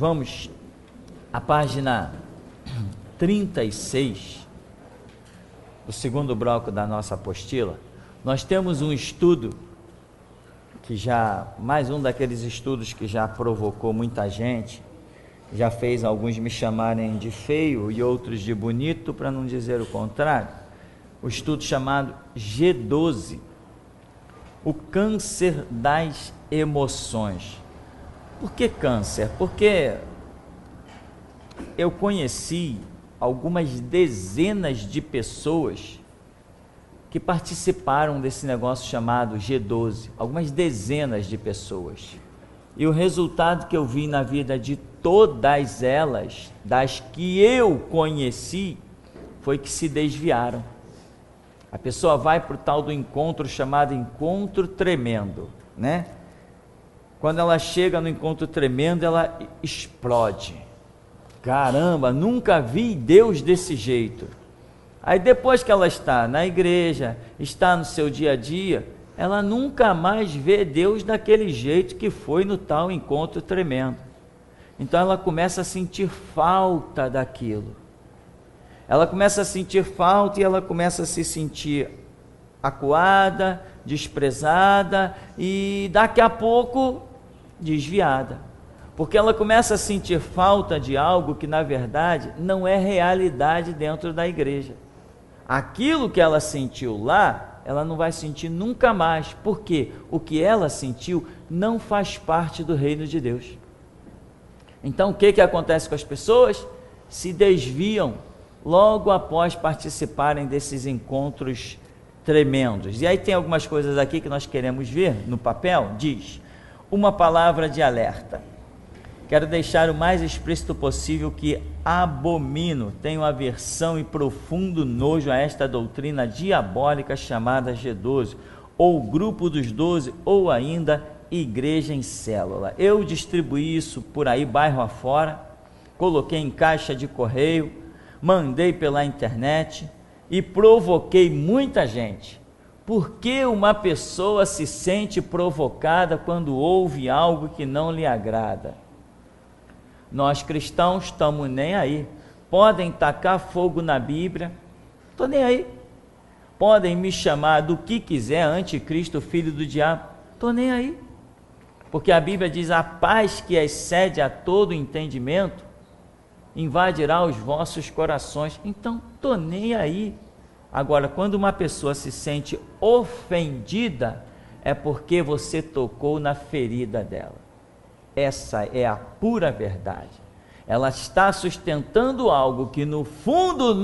vamos à página 36, do segundo bloco da nossa apostila, nós temos um estudo que mais um daqueles estudos que já provocou muita gente, já fez alguns me chamarem de feio e outros de bonito, para não dizer o contrário. O estudo chamado G12, o câncer das emoções. Por que câncer? Porque eu conheci algumas dezenas de pessoas que participaram desse negócio chamado G12, algumas dezenas de pessoas. E o resultado que eu vi na vida de todas elas, das que eu conheci, foi que se desviaram. A pessoa vai para o tal do encontro chamado encontro tremendo, né? Quando ela chega no encontro tremendo, ela explode. Caramba, nunca vi Deus desse jeito. Aí depois que ela está na igreja, está no seu dia a dia, ela nunca mais vê Deus daquele jeito que foi no tal encontro tremendo. Então ela começa a sentir falta daquilo. Ela começa a sentir falta e ela começa a se sentir acuada, desprezada e daqui a pouco desviada. Porque ela começa a sentir falta de algo que na verdade não é realidade dentro da igreja. Aquilo que ela sentiu lá, ela não vai sentir nunca mais, porque o que ela sentiu não faz parte do reino de Deus. Então o que acontece com as pessoas? Se desviam logo após participarem desses encontros tremendos. E aí tem algumas coisas aqui que nós queremos ver no papel. Diz, uma palavra de alerta. Quero deixar o mais explícito possível que abomino, tenho aversão e profundo nojo a esta doutrina diabólica chamada G12, ou grupo dos 12, ou ainda igreja em célula. Eu distribuí isso por aí, bairro afora, coloquei em caixa de correio, mandei pela internet e provoquei muita gente. Por que uma pessoa se sente provocada quando ouve algo que não lhe agrada? Nós cristãos estamos nem aí. Podem tacar fogo na Bíblia, estou nem aí. Podem me chamar do que quiser, anticristo, filho do diabo, estou nem aí. Porque a Bíblia diz, a paz que excede a todo entendimento, invadirá os vossos corações. Então, estou nem aí. Agora, quando uma pessoa se sente ofendida, é porque você tocou na ferida dela. Essa é a pura verdade. Ela está sustentando algo que no fundo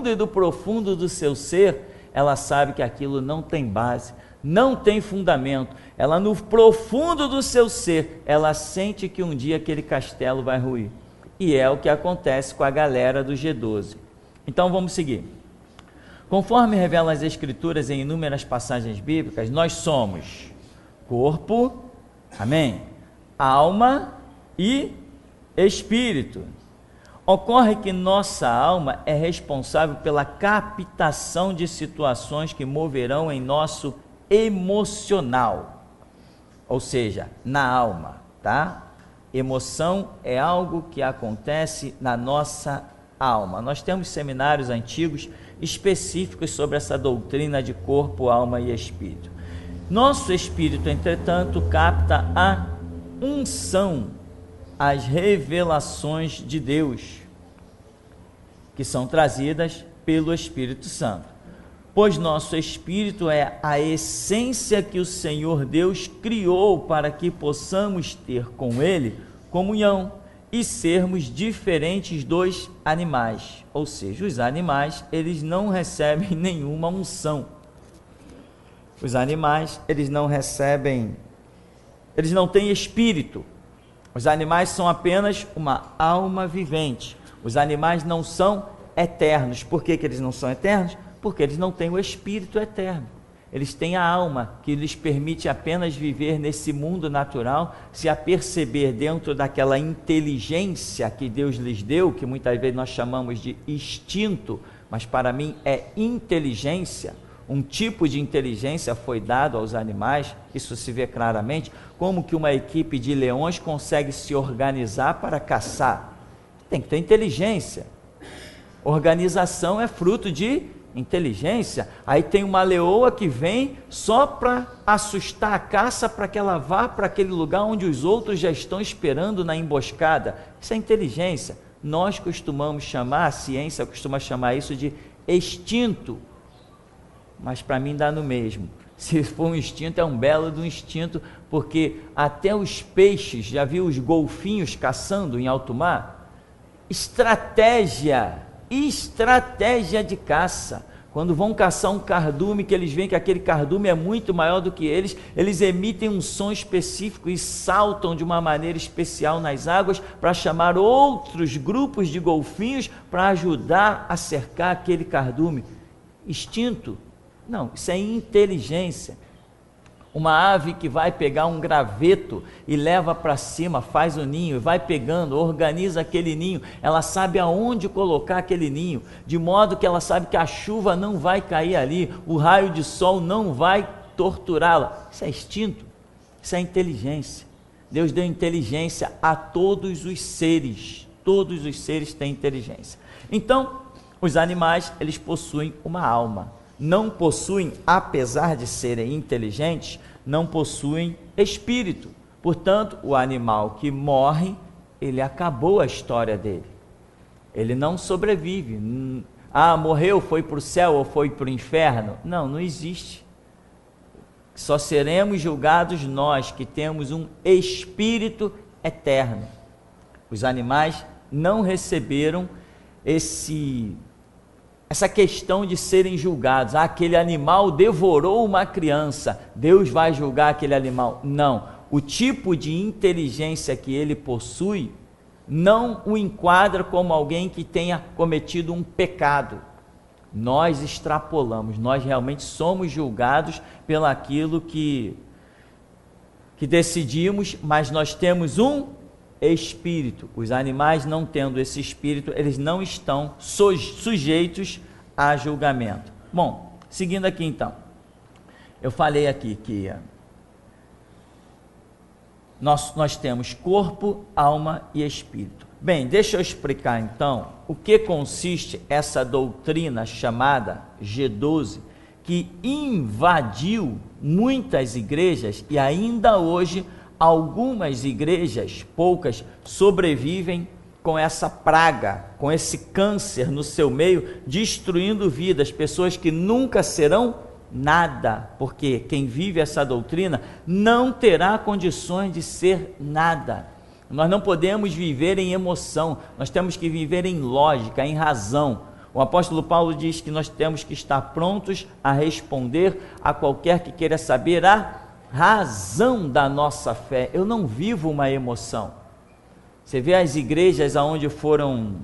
e do profundo do seu ser, ela sabe que aquilo não tem base, não tem fundamento. Ela no profundo do seu ser, ela sente que um dia aquele castelo vai ruir. E é o que acontece com a galera do G12. Então vamos seguir. Conforme revelam as Escrituras em inúmeras passagens bíblicas, nós somos corpo, amém? Alma e espírito. Ocorre que nossa alma é responsável pela captação de situações que moverão em nosso emocional, ou seja, na alma, tá? Emoção é algo que acontece na nossa alma. Nós temos seminários antigos específicos sobre essa doutrina de corpo, alma e espírito. Nosso espírito, entretanto, capta a unção, as revelações de Deus, que são trazidas pelo Espírito Santo, pois nosso espírito é a essência que o Senhor Deus criou para que possamos ter com Ele comunhão e sermos diferentes dos animais. Ou seja, os animais, eles não recebem nenhuma unção. Os animais, eles não têm espírito. Os animais são apenas uma alma vivente. Os animais não são eternos. Por que eles não são eternos? Porque eles não têm o espírito eterno. Eles têm a alma, que lhes permite apenas viver nesse mundo natural, se aperceber dentro daquela inteligência que Deus lhes deu, que muitas vezes nós chamamos de instinto, mas para mim é inteligência, um tipo de inteligência foi dado aos animais, isso se vê claramente, como que uma equipe de leões consegue se organizar para caçar. Tem que ter inteligência. Organização é fruto de inteligência. Aí tem uma leoa que vem só para assustar a caça, para que ela vá para aquele lugar onde os outros já estão esperando na emboscada. Isso é inteligência. Nós costumamos chamar, a ciência costuma chamar isso de instinto, mas para mim dá no mesmo. Se for um instinto, é um belo do instinto, porque até os peixes, já viu os golfinhos caçando em alto mar? Estratégia de caça. Quando vão caçar um cardume, que eles veem que aquele cardume é muito maior do que eles emitem um som específico e saltam de uma maneira especial nas águas para chamar outros grupos de golfinhos para ajudar a cercar aquele cardume. Instinto? Não, isso é inteligência. Uma ave que vai pegar um graveto e leva para cima, faz o ninho, vai pegando, organiza aquele ninho, ela sabe aonde colocar aquele ninho, de modo que ela sabe que a chuva não vai cair ali, o raio de sol não vai torturá-la. Isso é instinto, isso é inteligência. Deus deu inteligência a todos os seres têm inteligência. Então, os animais, eles possuem uma alma. Não possuem, apesar de serem inteligentes, não possuem espírito. Portanto, o animal que morre, ele acabou a história dele. Ele não sobrevive. Morreu, foi para o céu ou foi para o inferno? Não existe. Só seremos julgados nós que temos um espírito eterno. Os animais não receberam essa questão de serem julgados. Aquele animal devorou uma criança, Deus vai julgar aquele animal. Não, o tipo de inteligência que ele possui não o enquadra como alguém que tenha cometido um pecado. Nós extrapolamos, nós realmente somos julgados pelaquilo que decidimos, mas nós temos um espírito. Os animais, não tendo esse espírito, eles não estão sujeitos a julgamento. Bom, seguindo aqui então, eu falei aqui que nós temos corpo, alma e espírito. Bem, deixa eu explicar então o que consiste essa doutrina chamada G12, que invadiu muitas igrejas e ainda hoje algumas igrejas, poucas, sobrevivem com essa praga, com esse câncer no seu meio, destruindo vidas, pessoas que nunca serão nada, porque quem vive essa doutrina não terá condições de ser nada. Nós não podemos viver em emoção, nós temos que viver em lógica, em razão. O apóstolo Paulo diz que nós temos que estar prontos a responder a qualquer que queira saber a razão da nossa fé. Eu não vivo uma emoção. Você vê as igrejas onde foram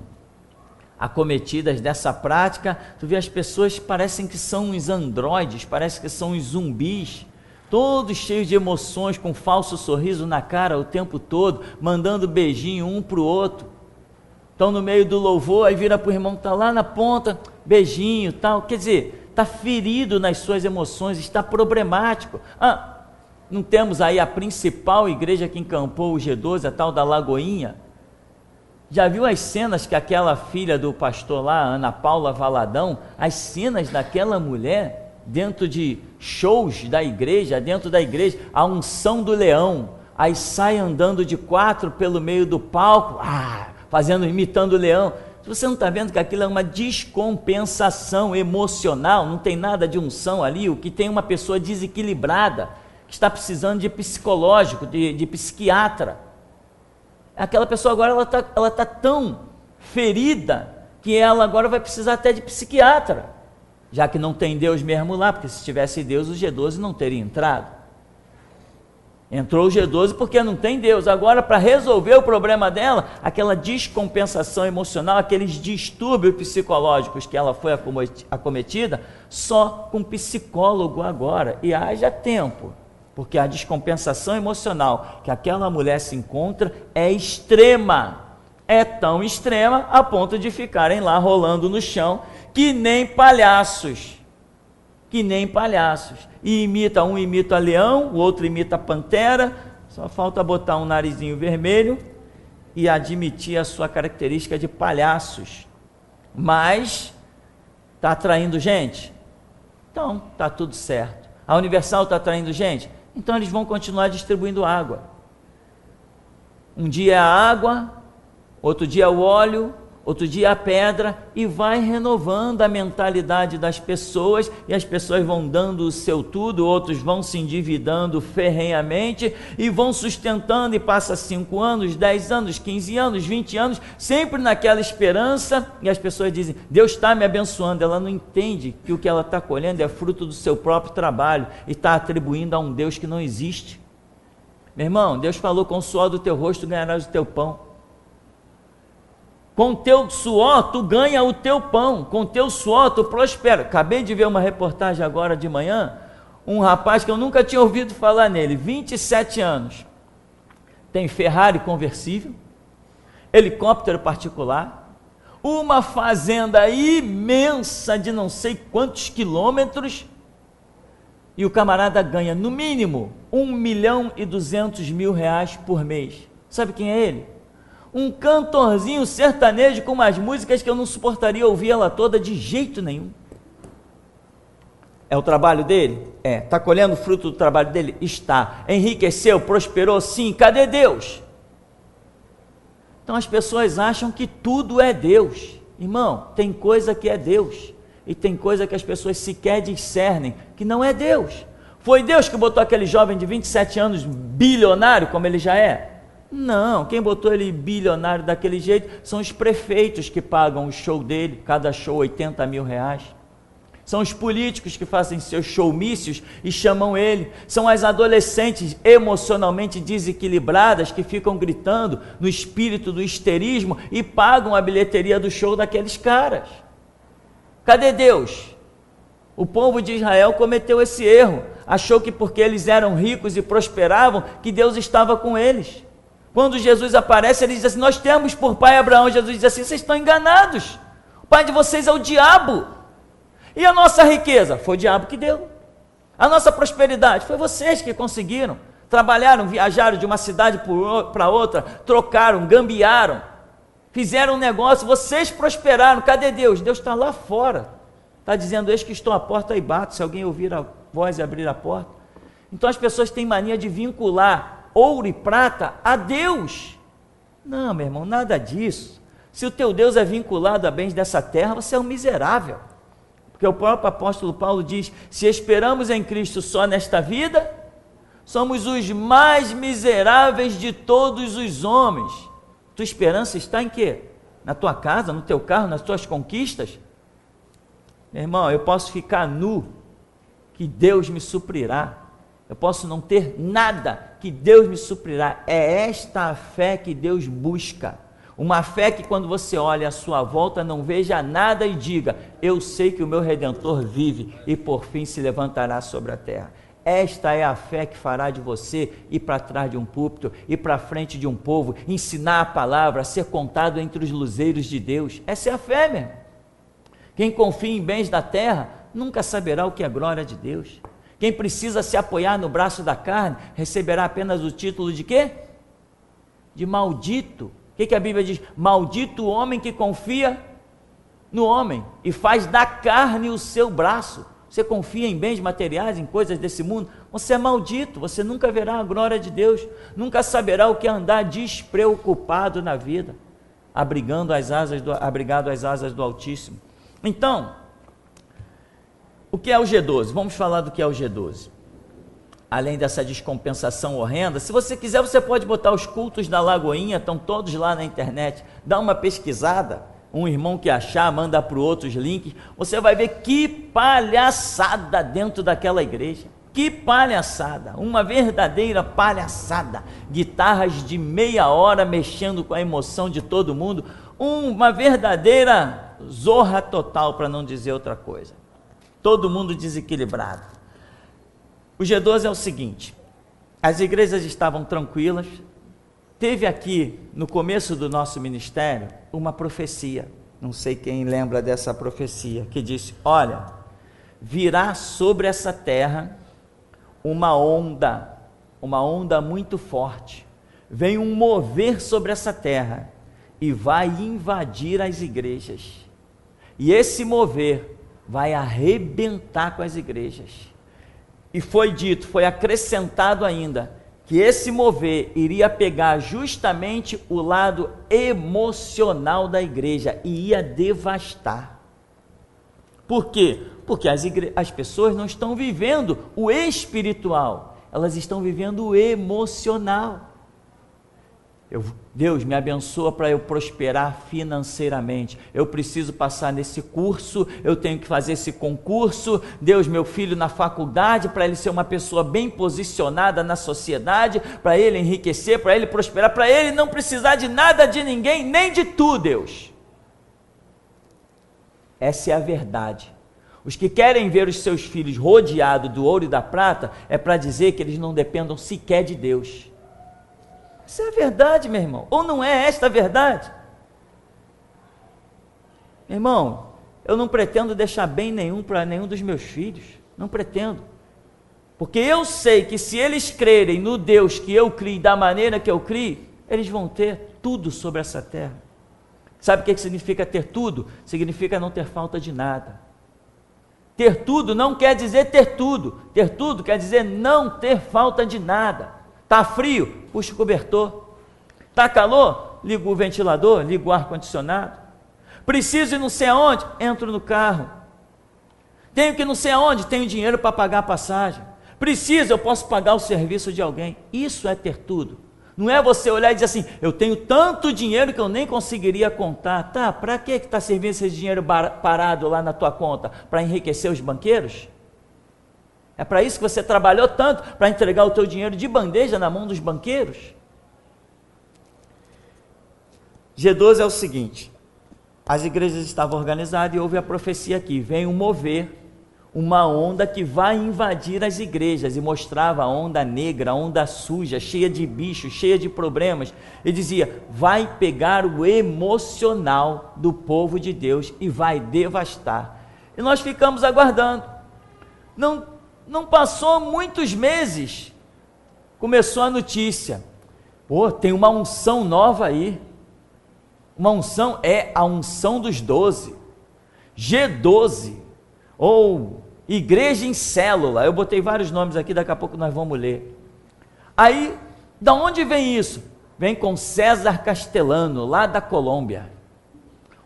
acometidas dessa prática, tu vê as pessoas que parecem que são uns androides, parece que são uns zumbis, todos cheios de emoções, com falso sorriso na cara o tempo todo, mandando beijinho um para o outro. Estão no meio do louvor, aí vira para o irmão que está lá na ponta, beijinho, tal. Quer dizer, está ferido nas suas emoções, está problemático. Não temos aí a principal igreja que encampou o G12, a tal da Lagoinha? Já viu as cenas que aquela filha do pastor lá, Ana Paula Valadão, as cenas daquela mulher dentro de shows da igreja, dentro da igreja, a unção do leão, aí sai andando de 4 pelo meio do palco, imitando o leão. Você não está vendo que aquilo é uma descompensação emocional? Não tem nada de unção ali. O que tem uma pessoa desequilibrada, que está precisando de psicológico, de psiquiatra. Aquela pessoa agora ela tá tão ferida que ela agora vai precisar até de psiquiatra, já que não tem Deus mesmo lá, porque se tivesse Deus, o G12 não teria entrado. Entrou o G12 porque não tem Deus. Agora, para resolver o problema dela, aquela descompensação emocional, aqueles distúrbios psicológicos que ela foi acometida, só com psicólogo agora. E haja tempo, porque a descompensação emocional que aquela mulher se encontra é extrema. É tão extrema a ponto de ficarem lá rolando no chão que nem palhaços. que nem palhaços. E um imita leão, o outro imita pantera, só falta botar um narizinho vermelho e admitir a sua característica de palhaços. Mas está atraindo gente? Então está tudo certo. A Universal está atraindo gente? Então eles vão continuar distribuindo água. Um dia é a água, outro dia é o óleo, outro dia a pedra, e vai renovando a mentalidade das pessoas, e as pessoas vão dando o seu tudo, outros vão se endividando ferrenhamente, e vão sustentando, e passa 5 anos, 10 anos, 15 anos, 20 anos, sempre naquela esperança, e as pessoas dizem, Deus está me abençoando. Ela não entende que o que ela está colhendo é fruto do seu próprio trabalho, e está atribuindo a um Deus que não existe. Meu irmão, Deus falou, com o suor do teu rosto ganharás o teu pão. Com teu suor tu ganha o teu pão, com teu suor tu prospera. Acabei de ver uma reportagem agora de manhã, um rapaz que eu nunca tinha ouvido falar nele, 27 anos, tem Ferrari conversível, helicóptero particular, uma fazenda imensa de não sei quantos quilômetros, e o camarada ganha no mínimo R$1.200.000 por mês. Sabe quem é ele? Um cantorzinho sertanejo com umas músicas que eu não suportaria ouvir ela toda de jeito nenhum. É o trabalho dele? É. Está colhendo o fruto do trabalho dele? Está. Enriqueceu, prosperou? Sim. Cadê Deus? Então as pessoas acham que tudo é Deus. Irmão, tem coisa que é Deus, e tem coisa que as pessoas sequer discernem que não é Deus. Foi Deus que botou aquele jovem de 27 anos bilionário como ele já é? Não, quem botou ele bilionário daquele jeito são os prefeitos que pagam o show dele, cada show R$80.000. São os políticos que fazem seus showmícios e chamam ele. São as adolescentes emocionalmente desequilibradas que ficam gritando no espírito do histerismo e pagam a bilheteria do show daqueles caras. Cadê Deus? O povo de Israel cometeu esse erro. Achou que porque eles eram ricos e prosperavam, que Deus estava com eles. Quando Jesus aparece, ele diz assim, nós temos por pai Abraão. Jesus diz assim, vocês estão enganados, o pai de vocês é o diabo. E a nossa riqueza? Foi o diabo que deu. A nossa prosperidade? Foi vocês que conseguiram. Trabalharam, viajaram de uma cidade para outra, trocaram, gambiaram, fizeram um negócio, vocês prosperaram. Cadê Deus? Deus está lá fora, está dizendo, eis que estou à porta e bato, se alguém ouvir a voz e abrir a porta. Então as pessoas têm mania de vincular ouro e prata a Deus. Não, meu irmão, nada disso. Se o teu Deus é vinculado a bens dessa terra, você é um miserável. Porque o próprio apóstolo Paulo diz, se esperamos em Cristo só nesta vida, somos os mais miseráveis de todos os homens. Tua esperança está em quê? Na tua casa, no teu carro, nas tuas conquistas? Meu irmão, eu posso ficar nu, que Deus me suprirá. Eu posso não ter nada, que Deus me suprirá. É esta a fé que Deus busca. Uma fé que quando você olha à sua volta, não veja nada e diga, eu sei que o meu Redentor vive e por fim se levantará sobre a terra. Esta é a fé que fará de você ir para trás de um púlpito, ir para frente de um povo, ensinar a palavra, ser contado entre os luzeiros de Deus. Essa é a fé, meu irmão. Quem confia em bens da terra, nunca saberá o que é glória de Deus. Quem precisa se apoiar no braço da carne, receberá apenas o título de quê? De maldito. O que a Bíblia diz? Maldito o homem que confia no homem e faz da carne o seu braço. Você confia em bens materiais, em coisas desse mundo, você é maldito, você nunca verá a glória de Deus, nunca saberá o que é andar despreocupado na vida, abrigado às asas do Altíssimo. Então, o que é o G12? Vamos falar do que é o G12. Além dessa descompensação horrenda, se você quiser, você pode botar os cultos da Lagoinha, estão todos lá na internet, dá uma pesquisada, um irmão que achar, manda para o outro os links, você vai ver que palhaçada dentro daquela igreja, que palhaçada, uma verdadeira palhaçada, guitarras de meia hora mexendo com a emoção de todo mundo, uma verdadeira zorra total, para não dizer outra coisa, todo mundo desequilibrado. O G12 é o seguinte, as igrejas estavam tranquilas, teve aqui, no começo do nosso ministério, uma profecia, não sei quem lembra dessa profecia, que disse, olha, virá sobre essa terra uma onda muito forte. Vem um mover sobre essa terra e vai invadir as igrejas. E esse mover vai arrebentar com as igrejas. E foi dito, foi acrescentado ainda, que esse mover iria pegar justamente o lado emocional da igreja e ia devastar. Por quê? Porque as pessoas não estão vivendo o espiritual, elas estão vivendo o emocional. Deus me abençoa para eu prosperar financeiramente, eu preciso passar nesse curso, eu tenho que fazer esse concurso, Deus, meu filho na faculdade, para ele ser uma pessoa bem posicionada na sociedade, para ele enriquecer, para ele prosperar, para ele não precisar de nada de ninguém, nem de tu, Deus. Essa é a verdade. Os que querem ver os seus filhos rodeados do ouro e da prata, é para dizer que eles não dependam sequer de Deus. Isso é a verdade, meu irmão. Ou não é esta a verdade? Meu irmão, eu não pretendo deixar bem nenhum para nenhum dos meus filhos. Não pretendo. Porque eu sei que se eles crerem no Deus que eu crio, da maneira que eu crio, eles vão ter tudo sobre essa terra. Sabe o que significa ter tudo? Significa não ter falta de nada. Ter tudo não quer dizer ter tudo. Ter tudo quer dizer não ter falta de nada. Está frio? Puxa o cobertor. Está calor? Liga o ventilador, liga o ar-condicionado. Preciso ir não sei aonde? Entro no carro. Tenho que ir não sei aonde? Tenho dinheiro para pagar a passagem. Preciso, eu posso pagar o serviço de alguém. Isso é ter tudo. Não é você olhar e dizer assim, eu tenho tanto dinheiro que eu nem conseguiria contar. Tá, para que está servindo esse dinheiro parado lá na tua conta? Para enriquecer os banqueiros? É para isso que você trabalhou tanto, para entregar o teu dinheiro de bandeja na mão dos banqueiros? G12 é o seguinte, as igrejas estavam organizadas e houve a profecia aqui, vem um mover, uma onda que vai invadir as igrejas, e mostrava a onda negra, a onda suja, cheia de bichos, cheia de problemas, e dizia, vai pegar o emocional do povo de Deus e vai devastar. E nós ficamos aguardando. Não passou muitos meses, começou a notícia, tem uma unção nova aí, uma unção, é a unção dos 12, G12, ou igreja em célula, eu botei vários nomes aqui, daqui a pouco nós vamos ler. Aí, da onde vem isso? Vem com César Castellano, lá da Colômbia.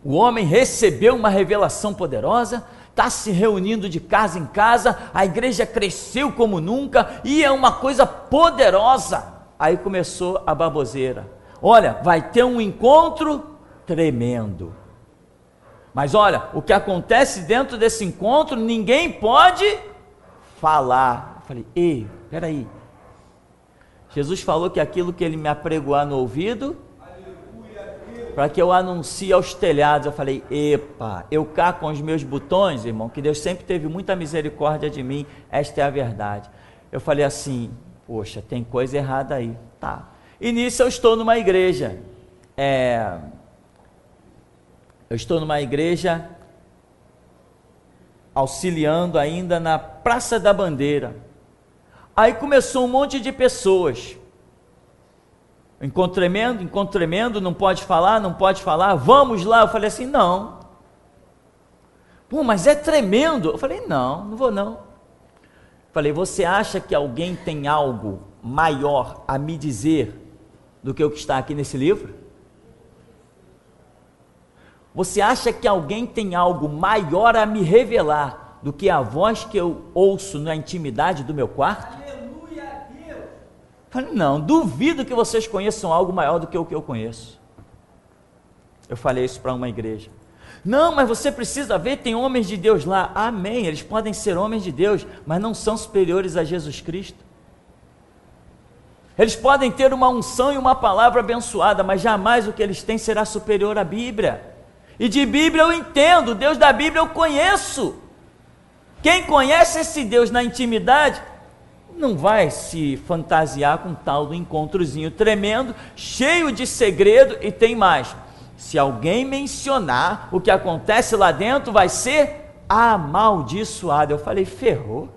O homem recebeu uma revelação poderosa, está se reunindo de casa em casa, a igreja cresceu como nunca, e é uma coisa poderosa. Aí começou a baboseira, olha, vai ter um encontro tremendo, mas olha, o que acontece dentro desse encontro, ninguém pode falar. Eu falei, ei, peraí, Jesus falou que aquilo que ele me apregoar no ouvido, para que eu anuncie aos telhados. Eu falei, epa, eu cá com os meus botões, irmão, que Deus sempre teve muita misericórdia de mim, esta é a verdade. Eu falei assim, poxa, tem coisa errada aí, tá. E nisso eu estou numa igreja, auxiliando ainda na Praça da Bandeira. Aí começou um monte de pessoas, encontro tremendo, não pode falar, vamos lá. Eu falei assim, não. Pô, mas é tremendo. Eu falei, não vou não. Falei, você acha que alguém tem algo maior a me dizer do que o que está aqui nesse livro? Você acha que alguém tem algo maior a me revelar do que a voz que eu ouço na intimidade do meu quarto? Aleluia a Deus! Falei, não, duvido que vocês conheçam algo maior do que o que eu conheço. Eu falei isso para uma igreja. Não, mas você precisa ver, tem homens de Deus lá. Amém, eles podem ser homens de Deus, mas não são superiores a Jesus Cristo. Eles podem ter uma unção e uma palavra abençoada, mas jamais o que eles têm será superior à Bíblia. E de Bíblia eu entendo, o Deus da Bíblia eu conheço. Quem conhece esse Deus na intimidade, não vai se fantasiar com tal do encontrozinho tremendo, cheio de segredo. E tem mais, se alguém mencionar o que acontece lá dentro, vai ser amaldiçoado. Eu falei, ferrou.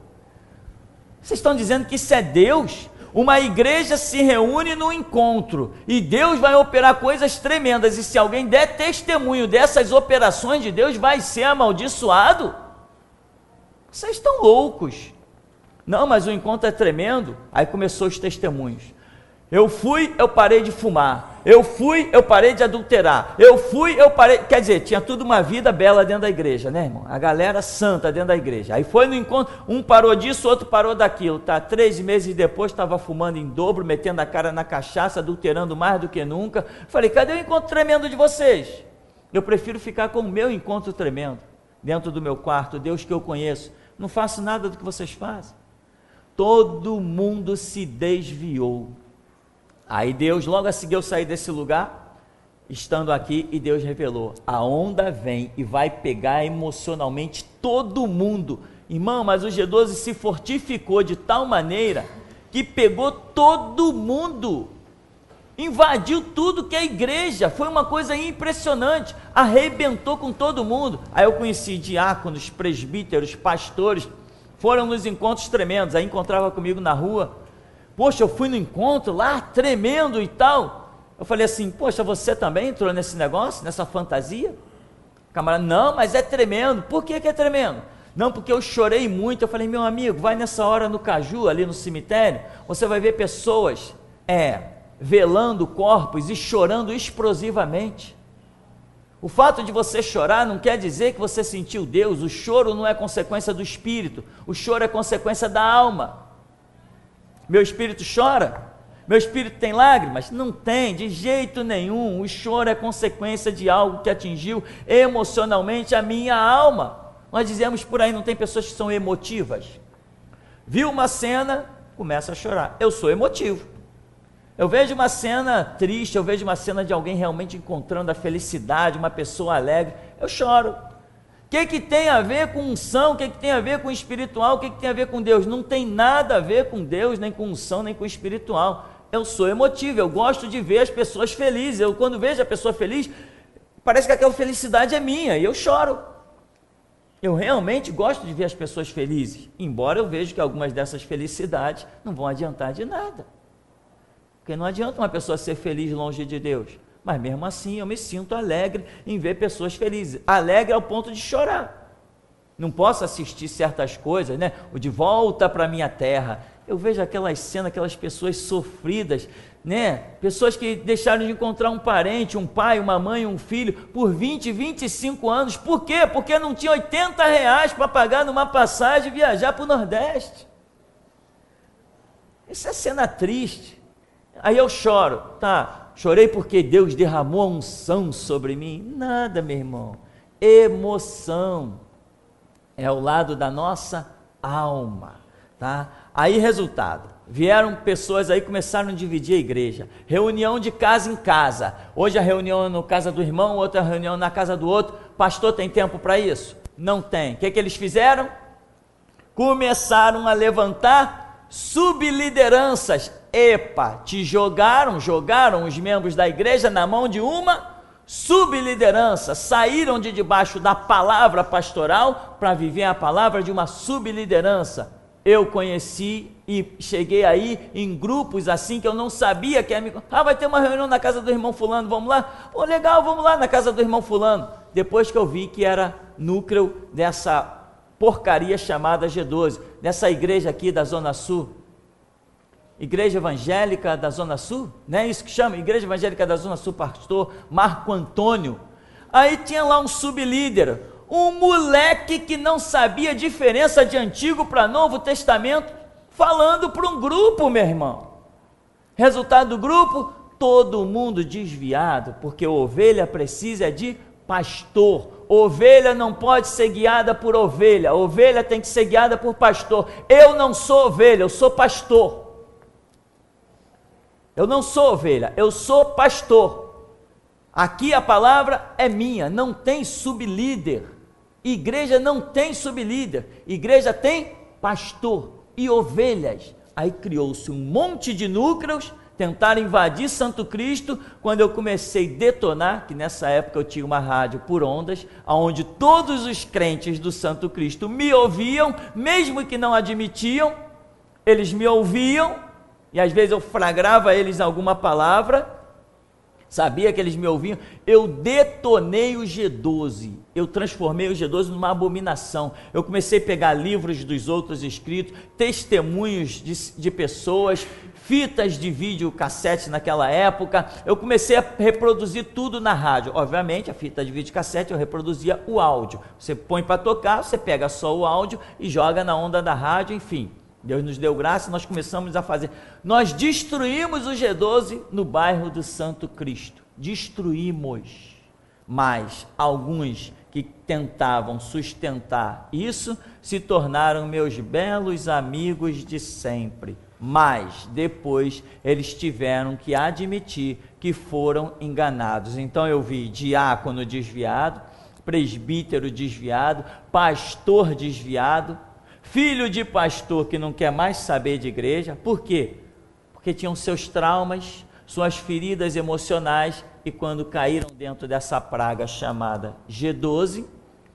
Vocês estão dizendo que isso é Deus? Uma igreja se reúne no encontro e Deus vai operar coisas tremendas, e se alguém der testemunho dessas operações de Deus, vai ser amaldiçoado? Vocês estão loucos. Não, mas o encontro é tremendo. Aí começou os testemunhos. Eu fui, eu parei de fumar. Eu fui, eu parei de adulterar. Eu fui, eu parei... Quer dizer, tinha tudo uma vida bela dentro da igreja, né, irmão? A galera santa dentro da igreja. Aí foi no encontro, um parou disso, outro parou daquilo. Tá, 3 meses depois, estava fumando em dobro, metendo a cara na cachaça, adulterando mais do que nunca. Falei, cadê o encontro tremendo de vocês? Eu prefiro ficar com o meu encontro tremendo, dentro do meu quarto, Deus que eu conheço. Não faço nada do que vocês fazem. Todo mundo se desviou. Aí Deus, logo a seguir eu saí desse lugar, estando aqui, e Deus revelou, a onda vem e vai pegar emocionalmente todo mundo. Irmão, mas o G12 se fortificou de tal maneira, que pegou todo mundo, invadiu tudo que é igreja, foi uma coisa impressionante, arrebentou com todo mundo. Aí eu conheci diáconos, presbíteros, pastores, foram nos encontros tremendos, aí encontrava comigo na rua, poxa, eu fui no encontro lá, tremendo e tal. Eu falei assim, poxa, você também entrou nesse negócio, nessa fantasia? Camarada, não, mas é tremendo. Por que é tremendo? Não, porque eu chorei muito. Eu falei, meu amigo, vai nessa hora no Caju, ali no cemitério, você vai ver pessoas velando corpos e chorando explosivamente. O fato de você chorar não quer dizer que você sentiu Deus. O choro não é consequência do espírito, o choro é consequência da alma. Meu espírito chora? Meu espírito tem lágrimas? Não tem, de jeito nenhum. O choro é consequência de algo que atingiu emocionalmente a minha alma. Nós dizemos por aí, não tem pessoas que são emotivas? Viu uma cena, começa a chorar. Eu sou emotivo. Eu vejo uma cena triste, eu vejo uma cena de alguém realmente encontrando a felicidade, uma pessoa alegre, eu choro. O que tem a ver com unção? O que tem a ver com espiritual? O que tem a ver com Deus? Não tem nada a ver com Deus, nem com unção, nem com espiritual. Eu sou emotivo, eu gosto de ver as pessoas felizes. Eu, quando vejo a pessoa feliz, parece que aquela felicidade é minha e eu choro. Eu realmente gosto de ver as pessoas felizes, embora eu veja que algumas dessas felicidades não vão adiantar de nada. Porque não adianta uma pessoa ser feliz longe de Deus. Mas mesmo assim eu me sinto alegre em ver pessoas felizes, alegre ao ponto de chorar. Não posso assistir certas coisas, né? O De Volta para Minha Terra. Eu vejo aquelas cenas, aquelas pessoas sofridas, né? Pessoas que deixaram de encontrar um parente, um pai, uma mãe, um filho, por 20, 25 anos. Por quê? Porque não tinha R$80 para pagar numa passagem e viajar para o Nordeste. Essa é cena triste. Aí eu choro, tá? Chorei porque Deus derramou a unção sobre mim? Nada, meu irmão. Emoção é o lado da nossa alma, tá? Aí, resultado, vieram pessoas aí, começaram a dividir a igreja, reunião de casa em casa. Hoje a reunião é na casa do irmão, outra reunião na casa do outro. Pastor, tem tempo para isso? Não tem. O que eles fizeram? Começaram a levantar sublideranças. Epa, jogaram os membros da igreja na mão de uma subliderança, saíram de debaixo da palavra pastoral para viver a palavra de uma subliderança. Eu conheci e cheguei aí em grupos assim que eu não sabia que era. Vai ter uma reunião na casa do irmão fulano, vamos lá? Pô, legal, vamos lá na casa do irmão fulano. Depois que eu vi que era núcleo dessa porcaria chamada G12, dessa igreja aqui da Zona Sul, Igreja Evangélica da Zona Sul, não é isso que chama? Igreja Evangélica da Zona Sul, pastor Marco Antônio. Aí tinha lá um sublíder, um moleque que não sabia a diferença de Antigo para Novo Testamento, falando para um grupo, meu irmão. Resultado do grupo, todo mundo desviado, porque ovelha precisa de pastor. Ovelha não pode ser guiada por ovelha, ovelha tem que ser guiada por pastor. Eu não sou ovelha, eu sou pastor. Eu não sou ovelha, eu sou pastor. Aqui a palavra é minha, não tem sublíder. Igreja não tem sublíder, igreja tem pastor e ovelhas. Aí criou-se um monte de núcleos, tentaram invadir Santo Cristo, quando eu comecei a detonar, que nessa época eu tinha uma rádio por ondas, onde todos os crentes do Santo Cristo me ouviam, mesmo que não admitiam, eles me ouviam, e às vezes eu flagrava eles alguma palavra, sabia que eles me ouviam, eu detonei o G12, eu transformei o G12 numa abominação, eu comecei a pegar livros dos outros escritos, testemunhos de pessoas, fitas de vídeo cassete naquela época, eu comecei a reproduzir tudo na rádio. Obviamente a fita de vídeo cassete eu reproduzia o áudio, você põe para tocar, você pega só o áudio e joga na onda da rádio, enfim. Deus nos deu graça e nós começamos a fazer. Nós destruímos o G12 no bairro do Santo Cristo. Destruímos. Mas alguns que tentavam sustentar isso se tornaram meus belos amigos de sempre. Mas depois eles tiveram que admitir que foram enganados. Então eu vi diácono desviado, presbítero desviado, pastor desviado, filho de pastor que não quer mais saber de igreja. Por quê? Porque tinham seus traumas, suas feridas emocionais, e quando caíram dentro dessa praga chamada G12,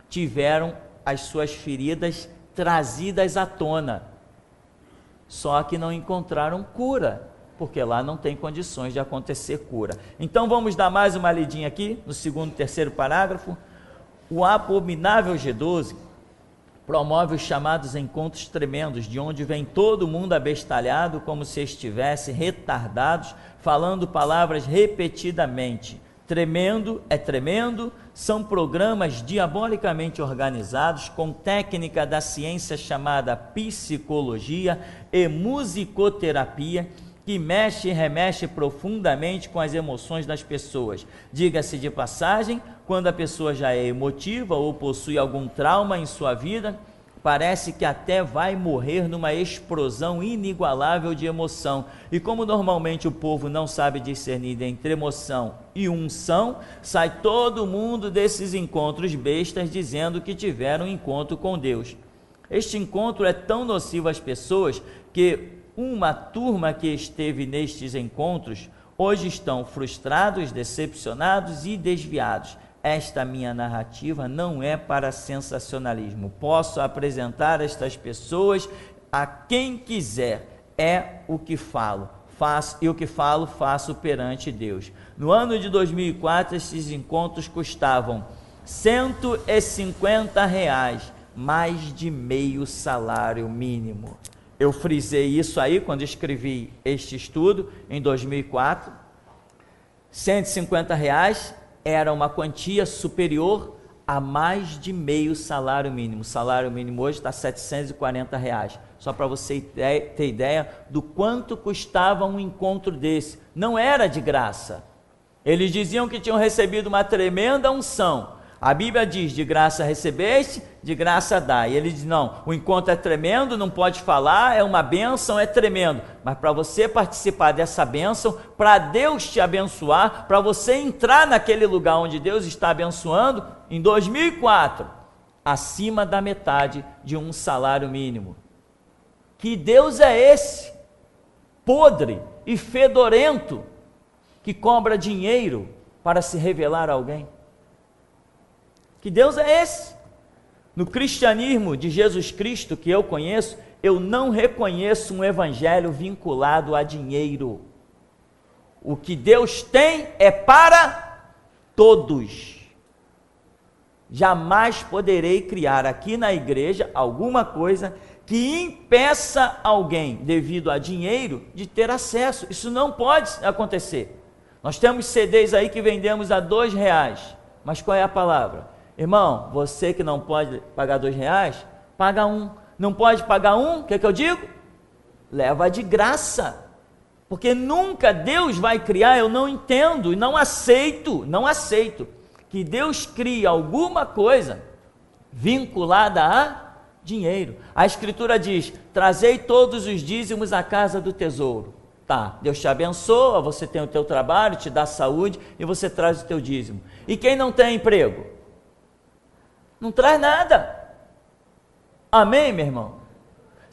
tiveram as suas feridas trazidas à tona. Só que não encontraram cura, porque lá não tem condições de acontecer cura. Então vamos dar mais uma lidinha aqui, no segundo e terceiro parágrafo. O abominável G12 promove os chamados encontros tremendos, de onde vem todo mundo abestalhado, como se estivesse retardados, falando palavras repetidamente. Tremendo é tremendo, são programas diabolicamente organizados, com técnica da ciência chamada psicologia e musicoterapia, que mexe e remexe profundamente com as emoções das pessoas. Diga-se de passagem, quando a pessoa já é emotiva ou possui algum trauma em sua vida, parece que até vai morrer numa explosão inigualável de emoção. E como normalmente o povo não sabe discernir entre emoção e unção, sai todo mundo desses encontros bestas dizendo que tiveram um encontro com Deus. Este encontro é tão nocivo às pessoas que uma turma que esteve nestes encontros hoje estão frustrados, decepcionados e desviados. Esta minha narrativa não é para sensacionalismo. Posso apresentar estas pessoas a quem quiser. É o que falo. E o que falo, faço perante Deus. No ano de 2004, esses encontros custavam R$150, mais de meio salário mínimo. Eu frisei isso aí quando escrevi este estudo em 2004. R$150 era uma quantia superior a mais de meio salário mínimo. O salário mínimo hoje está R$740. Só para você ter ideia do quanto custava um encontro desse. Não era de graça. Eles diziam que tinham recebido uma tremenda unção. A Bíblia diz, de graça recebeste, de graça dá. E ele diz, não, o encontro é tremendo, não pode falar, é uma bênção, é tremendo. Mas para você participar dessa bênção, para Deus te abençoar, para você entrar naquele lugar onde Deus está abençoando, em 2004, acima da metade de um salário mínimo. Que Deus é esse? Podre e fedorento, que cobra dinheiro para se revelar a alguém? Que Deus é esse? No cristianismo de Jesus Cristo que eu conheço, eu não reconheço um evangelho vinculado a dinheiro. O que Deus tem é para todos. Jamais poderei criar aqui na igreja alguma coisa que impeça alguém, devido a dinheiro, de ter acesso. Isso não pode acontecer. Nós temos CDs aí que vendemos a R$2, mas qual é a palavra? Irmão, você que não pode pagar R$2, paga um. Não pode pagar um, o que é que eu digo? Leva de graça. Porque nunca Deus vai criar, eu não entendo e não aceito que Deus crie alguma coisa vinculada a dinheiro. A Escritura diz, trazei todos os dízimos à casa do tesouro. Tá, Deus te abençoa, você tem o teu trabalho, te dá saúde e você traz o teu dízimo. E quem não tem emprego? Não traz nada. Amém, meu irmão?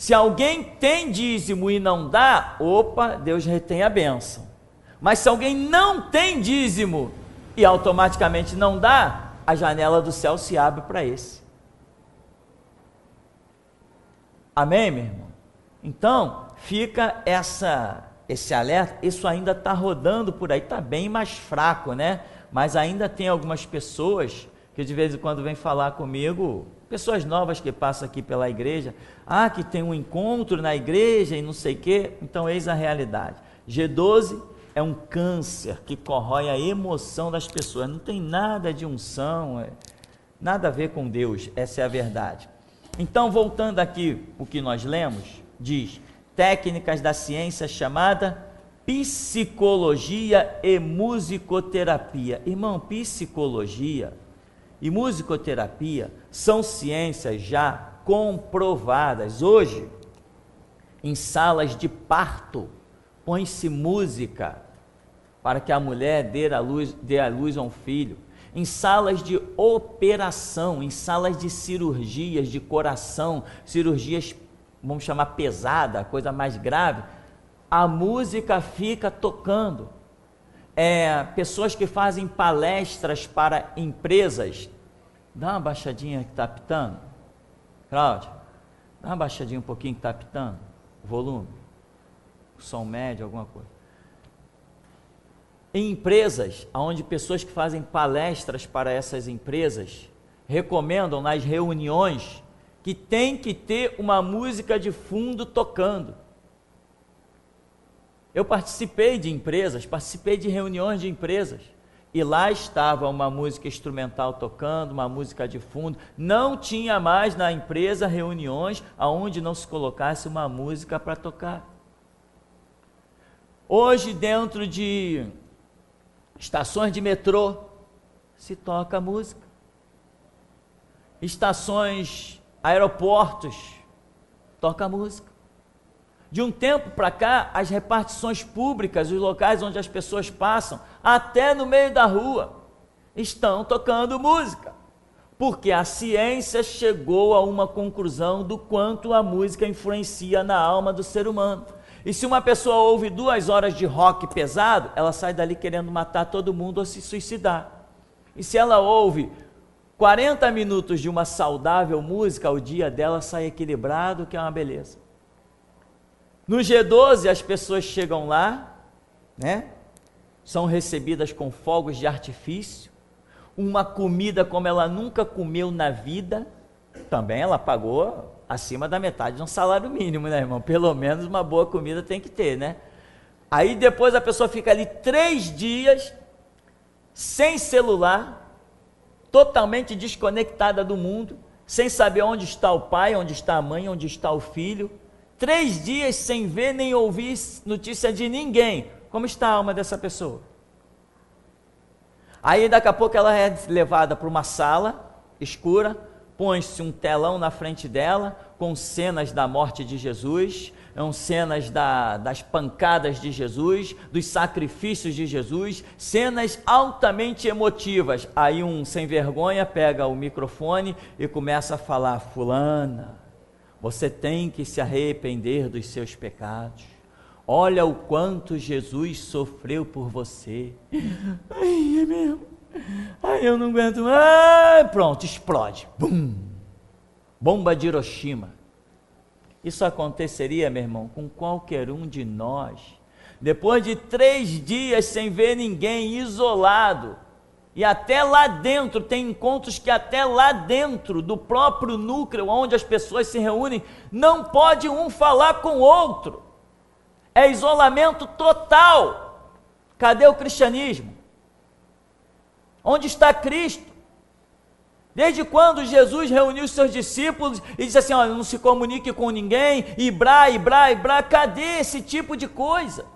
Se alguém tem dízimo e não dá, opa, Deus retém a bênção. Mas se alguém não tem dízimo e automaticamente não dá, a janela do céu se abre para esse. Amém, meu irmão? Então, fica esse alerta. Isso ainda está rodando por aí, está bem mais fraco, né? Mas ainda tem algumas pessoas que de vez em quando vêm falar comigo, pessoas novas que passam aqui pela igreja, que tem um encontro na igreja e não sei o quê. Então, eis a realidade. G12 é um câncer que corrói a emoção das pessoas, não tem nada de unção, nada a ver com Deus, essa é a verdade. Então, voltando aqui, o que nós lemos, diz, técnicas da ciência chamada psicologia e musicoterapia. Irmão, psicologia e musicoterapia são ciências já comprovadas. Hoje, em salas de parto, põe-se música para que a mulher dê à luz a um filho. Em salas de operação, em salas de cirurgias de coração, cirurgias, vamos chamar pesada, coisa mais grave, a música fica tocando. Pessoas que fazem palestras para empresas, dá uma baixadinha que está apitando, Cláudio, dá uma baixadinha um pouquinho que está apitando, o volume, o som médio, alguma coisa. Em empresas, onde pessoas que fazem palestras para essas empresas, recomendam nas reuniões que tem que ter uma música de fundo tocando. Eu participei de empresas, participei de reuniões de empresas, e lá estava uma música instrumental tocando, uma música de fundo. Não tinha mais na empresa reuniões onde não se colocasse uma música para tocar. Hoje, dentro de estações de metrô, se toca música. Estações, aeroportos, toca música. De um tempo para cá, as repartições públicas, os locais onde as pessoas passam, até no meio da rua, estão tocando música. Porque a ciência chegou a uma conclusão do quanto a música influencia na alma do ser humano. E se uma pessoa ouve 2 horas de rock pesado, ela sai dali querendo matar todo mundo ou se suicidar. E se ela ouve 40 minutos de uma saudável música, o dia dela sai equilibrado, que é uma beleza. No G12, as pessoas chegam lá, né? São recebidas com fogos de artifício, uma comida como ela nunca comeu na vida, também ela pagou acima da metade de um salário mínimo, né, irmão? Pelo menos uma boa comida tem que ter, né? Aí depois a pessoa fica ali 3 dias, sem celular, totalmente desconectada do mundo, sem saber onde está o pai, onde está a mãe, onde está o filho. 3 dias sem ver nem ouvir notícia de ninguém. Como está a alma dessa pessoa? Aí daqui a pouco ela é levada para uma sala escura, põe-se um telão na frente dela, com cenas da morte de Jesus, cenas das pancadas de Jesus, dos sacrifícios de Jesus, cenas altamente emotivas. Aí um sem vergonha pega o microfone e começa a falar: fulana, você tem que se arrepender dos seus pecados. Olha o quanto Jesus sofreu por você. Ai, é mesmo? Ai, eu não aguento mais. Pronto, explode. Bum! Bomba de Hiroshima. Isso aconteceria, meu irmão, com qualquer um de nós. Depois de 3 dias sem ver ninguém, isolado. E até lá dentro, tem encontros que até lá dentro do próprio núcleo, onde as pessoas se reúnem, não pode um falar com o outro. É isolamento total. Cadê o cristianismo? Onde está Cristo? Desde quando Jesus reuniu os seus discípulos e disse assim: olha, não se comunique com ninguém, Ibrá, cadê esse tipo de coisa?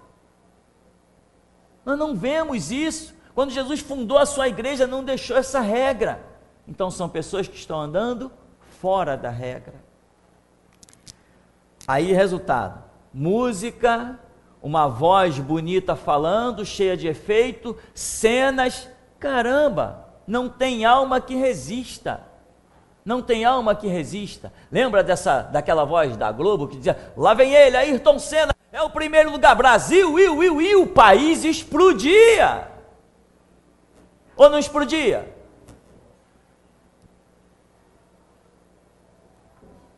Nós não vemos isso. Quando Jesus fundou a sua igreja, não deixou essa regra. Então são pessoas que estão andando fora da regra. Aí, resultado: música, uma voz bonita falando, cheia de efeito, cenas, caramba, não tem alma que resista. Não tem alma que resista. Lembra daquela voz da Globo que dizia: lá vem ele, Ayrton Senna, é o primeiro lugar, Brasil, e o país explodia. Ou não explodia?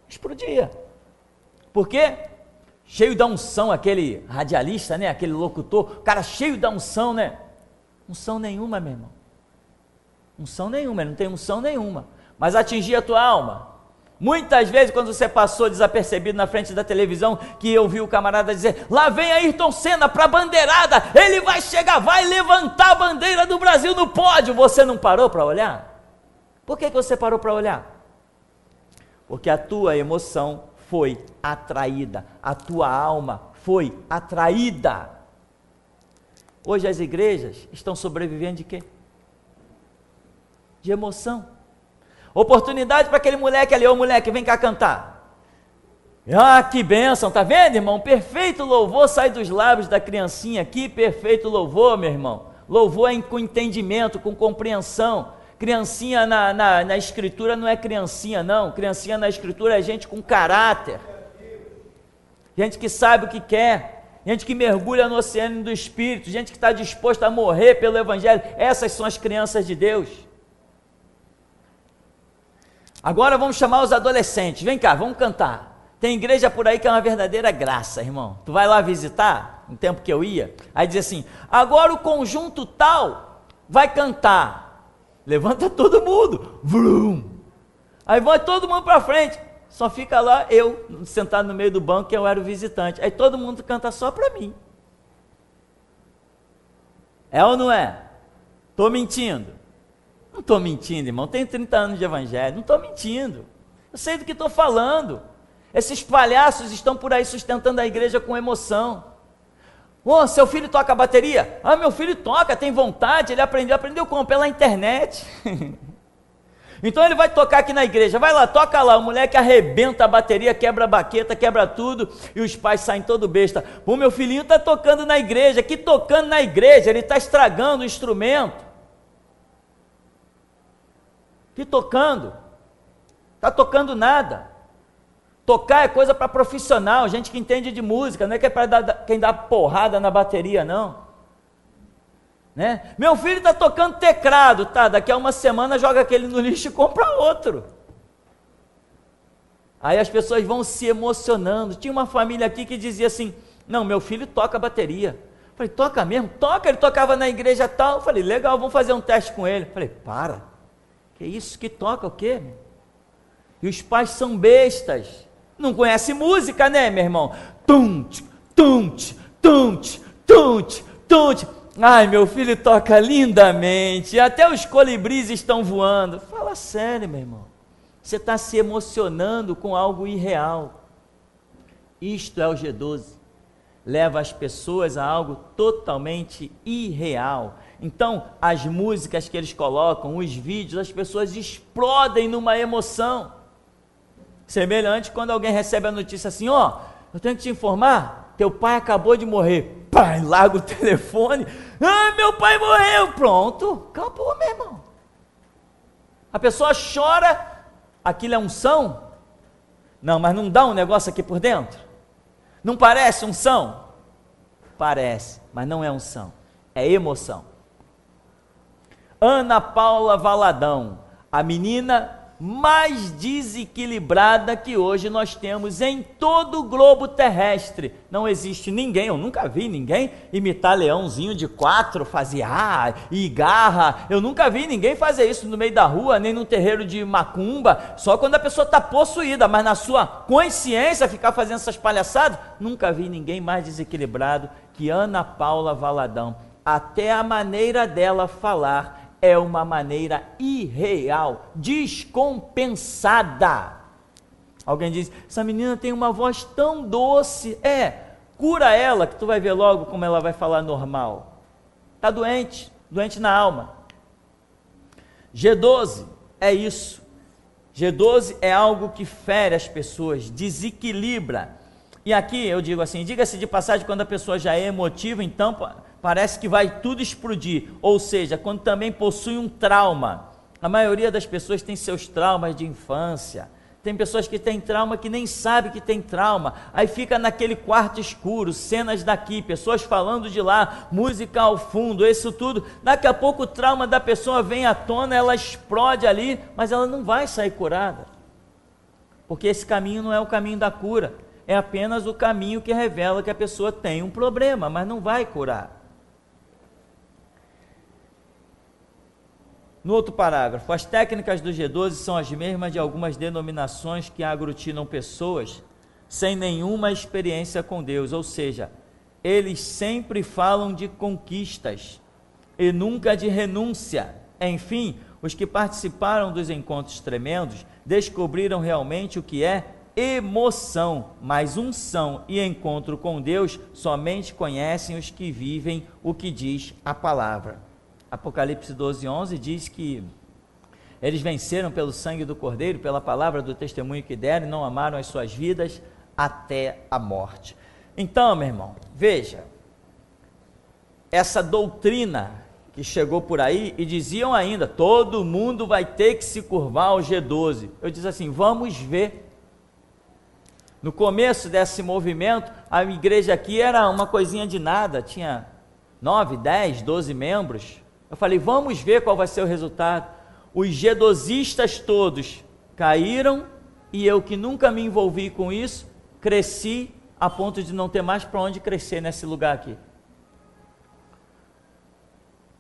Explodia. Por quê? Cheio da unção, aquele radialista, né? Aquele locutor, cara cheio da unção, né? Unção nenhuma, meu irmão. Unção nenhuma, não tem unção nenhuma. Mas atingia a tua alma. Muitas vezes, quando você passou desapercebido na frente da televisão, que eu vi o camarada dizer: lá vem Ayrton Senna para a bandeirada, ele vai chegar, vai levantar a bandeira do Brasil no pódio. Você não parou para olhar? Por que você parou para olhar? Porque a tua emoção foi atraída, a tua alma foi atraída. Hoje as igrejas estão sobrevivendo de quê? De emoção. Oportunidade para aquele moleque ali: ô moleque, vem cá cantar. Ah, que bênção, tá vendo, irmão? Perfeito louvor sai dos lábios da criancinha aqui, perfeito louvor, meu irmão. Louvor é com entendimento, com compreensão. Criancinha na escritura não é criancinha, não. Criancinha na escritura é gente com caráter, gente que sabe o que quer, gente que mergulha no oceano do Espírito, gente que está disposta a morrer pelo Evangelho. Essas são as crianças de Deus. Agora vamos chamar os adolescentes. Vem cá, vamos cantar. Tem igreja por aí que é uma verdadeira graça, irmão. Tu vai lá visitar, no tempo que eu ia, aí diz assim: agora o conjunto tal vai cantar. Levanta todo mundo. Vrum. Aí vai todo mundo para frente. Só fica lá eu, sentado no meio do banco, que eu era o visitante. Aí todo mundo canta só para mim. É ou não é? Estou mentindo? Não estou mentindo, irmão. Tenho 30 anos de evangelho. Não estou mentindo. Eu sei do que estou falando. Esses palhaços estão por aí sustentando a igreja com emoção. Ô, seu filho toca bateria? Ah, meu filho toca, tem vontade, ele aprendeu como? Pela internet. Então ele vai tocar aqui na igreja, vai lá, toca lá, o moleque arrebenta a bateria, quebra a baqueta, quebra tudo, e os pais saem todo besta. Pô, meu filhinho está tocando na igreja, que tocando na igreja, ele está estragando o instrumento. Que tocando? Está tocando nada. Tocar é coisa para profissional, gente que entende de música, não é que é para quem dá porrada na bateria, não. Né? Meu filho está tocando teclado, tá, daqui a uma semana joga aquele no lixo e compra outro. Aí as pessoas vão se emocionando. Tinha uma família aqui que dizia assim: não, meu filho toca bateria. Eu falei: toca mesmo? Toca, ele tocava na igreja tal. Eu falei: legal, vamos fazer um teste com ele. Eu falei: para, que isso, que toca o quê? E os pais são bestas. Não conhece música, né, meu irmão? Tunt, tunt, tunt, tunt, tunt. Ai, meu filho toca lindamente, até os colibris estão voando. Fala sério, meu irmão. Você está se emocionando com algo irreal. Isto é o G12. Leva as pessoas a algo totalmente irreal. Então, as músicas que eles colocam, os vídeos, as pessoas explodem numa emoção. Semelhante quando alguém recebe a notícia assim: ó, eu tenho que te informar, teu pai acabou de morrer. Pai, larga o telefone. Ah, meu pai morreu. Pronto, acabou, meu irmão. A pessoa chora, aquilo é unção? Não, mas não dá um negócio aqui por dentro? Não parece unção? Parece, mas não é unção, é emoção. Ana Paula Valadão, a menina mais desequilibrada que hoje nós temos em todo o globo terrestre. Não existe ninguém, eu nunca vi ninguém imitar leãozinho de 4, fazer e garra. Eu nunca vi ninguém fazer isso no meio da rua, nem no terreiro de macumba, só quando a pessoa está possuída, mas na sua consciência ficar fazendo essas palhaçadas. Nunca vi ninguém mais desequilibrado que Ana Paula Valadão. Até a maneira dela falar é uma maneira irreal, descompensada. Alguém diz: essa menina tem uma voz tão doce. Cura ela, que tu vai ver logo como ela vai falar normal. Está doente, doente na alma. G12 é isso. G12 é algo que fere as pessoas, desequilibra. E aqui eu digo assim, diga-se de passagem, quando a pessoa já é emotiva, então parece que vai tudo explodir, ou seja, quando também possui um trauma, A maioria das pessoas tem seus traumas de infância. Tem pessoas que têm trauma que nem sabem que tem trauma. Aí fica naquele quarto escuro, cenas daqui, pessoas falando de lá, música ao fundo, isso tudo. Daqui a pouco o trauma da pessoa vem à tona, ela explode ali, mas ela não vai sair curada. Porque esse caminho não é o caminho da cura. É apenas o caminho que revela que a pessoa tem um problema, mas não vai curar. No outro parágrafo, as técnicas do G12 são as mesmas de algumas denominações que aglutinam pessoas sem nenhuma experiência com Deus, ou seja, eles sempre falam de conquistas e nunca de renúncia. Enfim, os que participaram dos encontros tremendos descobriram realmente o que é emoção, mas unção e encontro com Deus somente conhecem os que vivem o que diz a palavra. Apocalipse 12:11 diz que eles venceram pelo sangue do Cordeiro, pela palavra do testemunho que deram e não amaram as suas vidas até a morte. Então, meu irmão, veja, essa doutrina que chegou por aí e diziam ainda, todo mundo vai ter que se curvar ao G12. Eu disse assim, vamos ver. No começo desse movimento, a igreja aqui era uma coisinha de nada, tinha 9, 10, 12 membros. Eu falei, vamos ver qual vai ser o resultado. Os G12istas todos caíram e eu, que nunca me envolvi com isso, cresci a ponto de não ter mais para onde crescer nesse lugar aqui.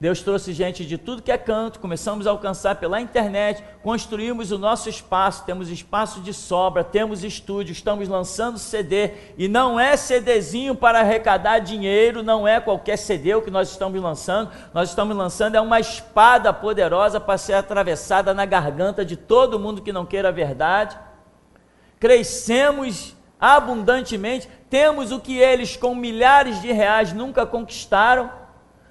Deus trouxe gente de tudo que é canto, começamos a alcançar pela internet, construímos o nosso espaço, temos espaço de sobra, temos estúdio, estamos lançando CD, e não é CDzinho para arrecadar dinheiro, não é qualquer CD o que nós estamos lançando é uma espada poderosa para ser atravessada na garganta de todo mundo que não queira a verdade. Crescemos abundantemente, temos o que eles com milhares de reais nunca conquistaram.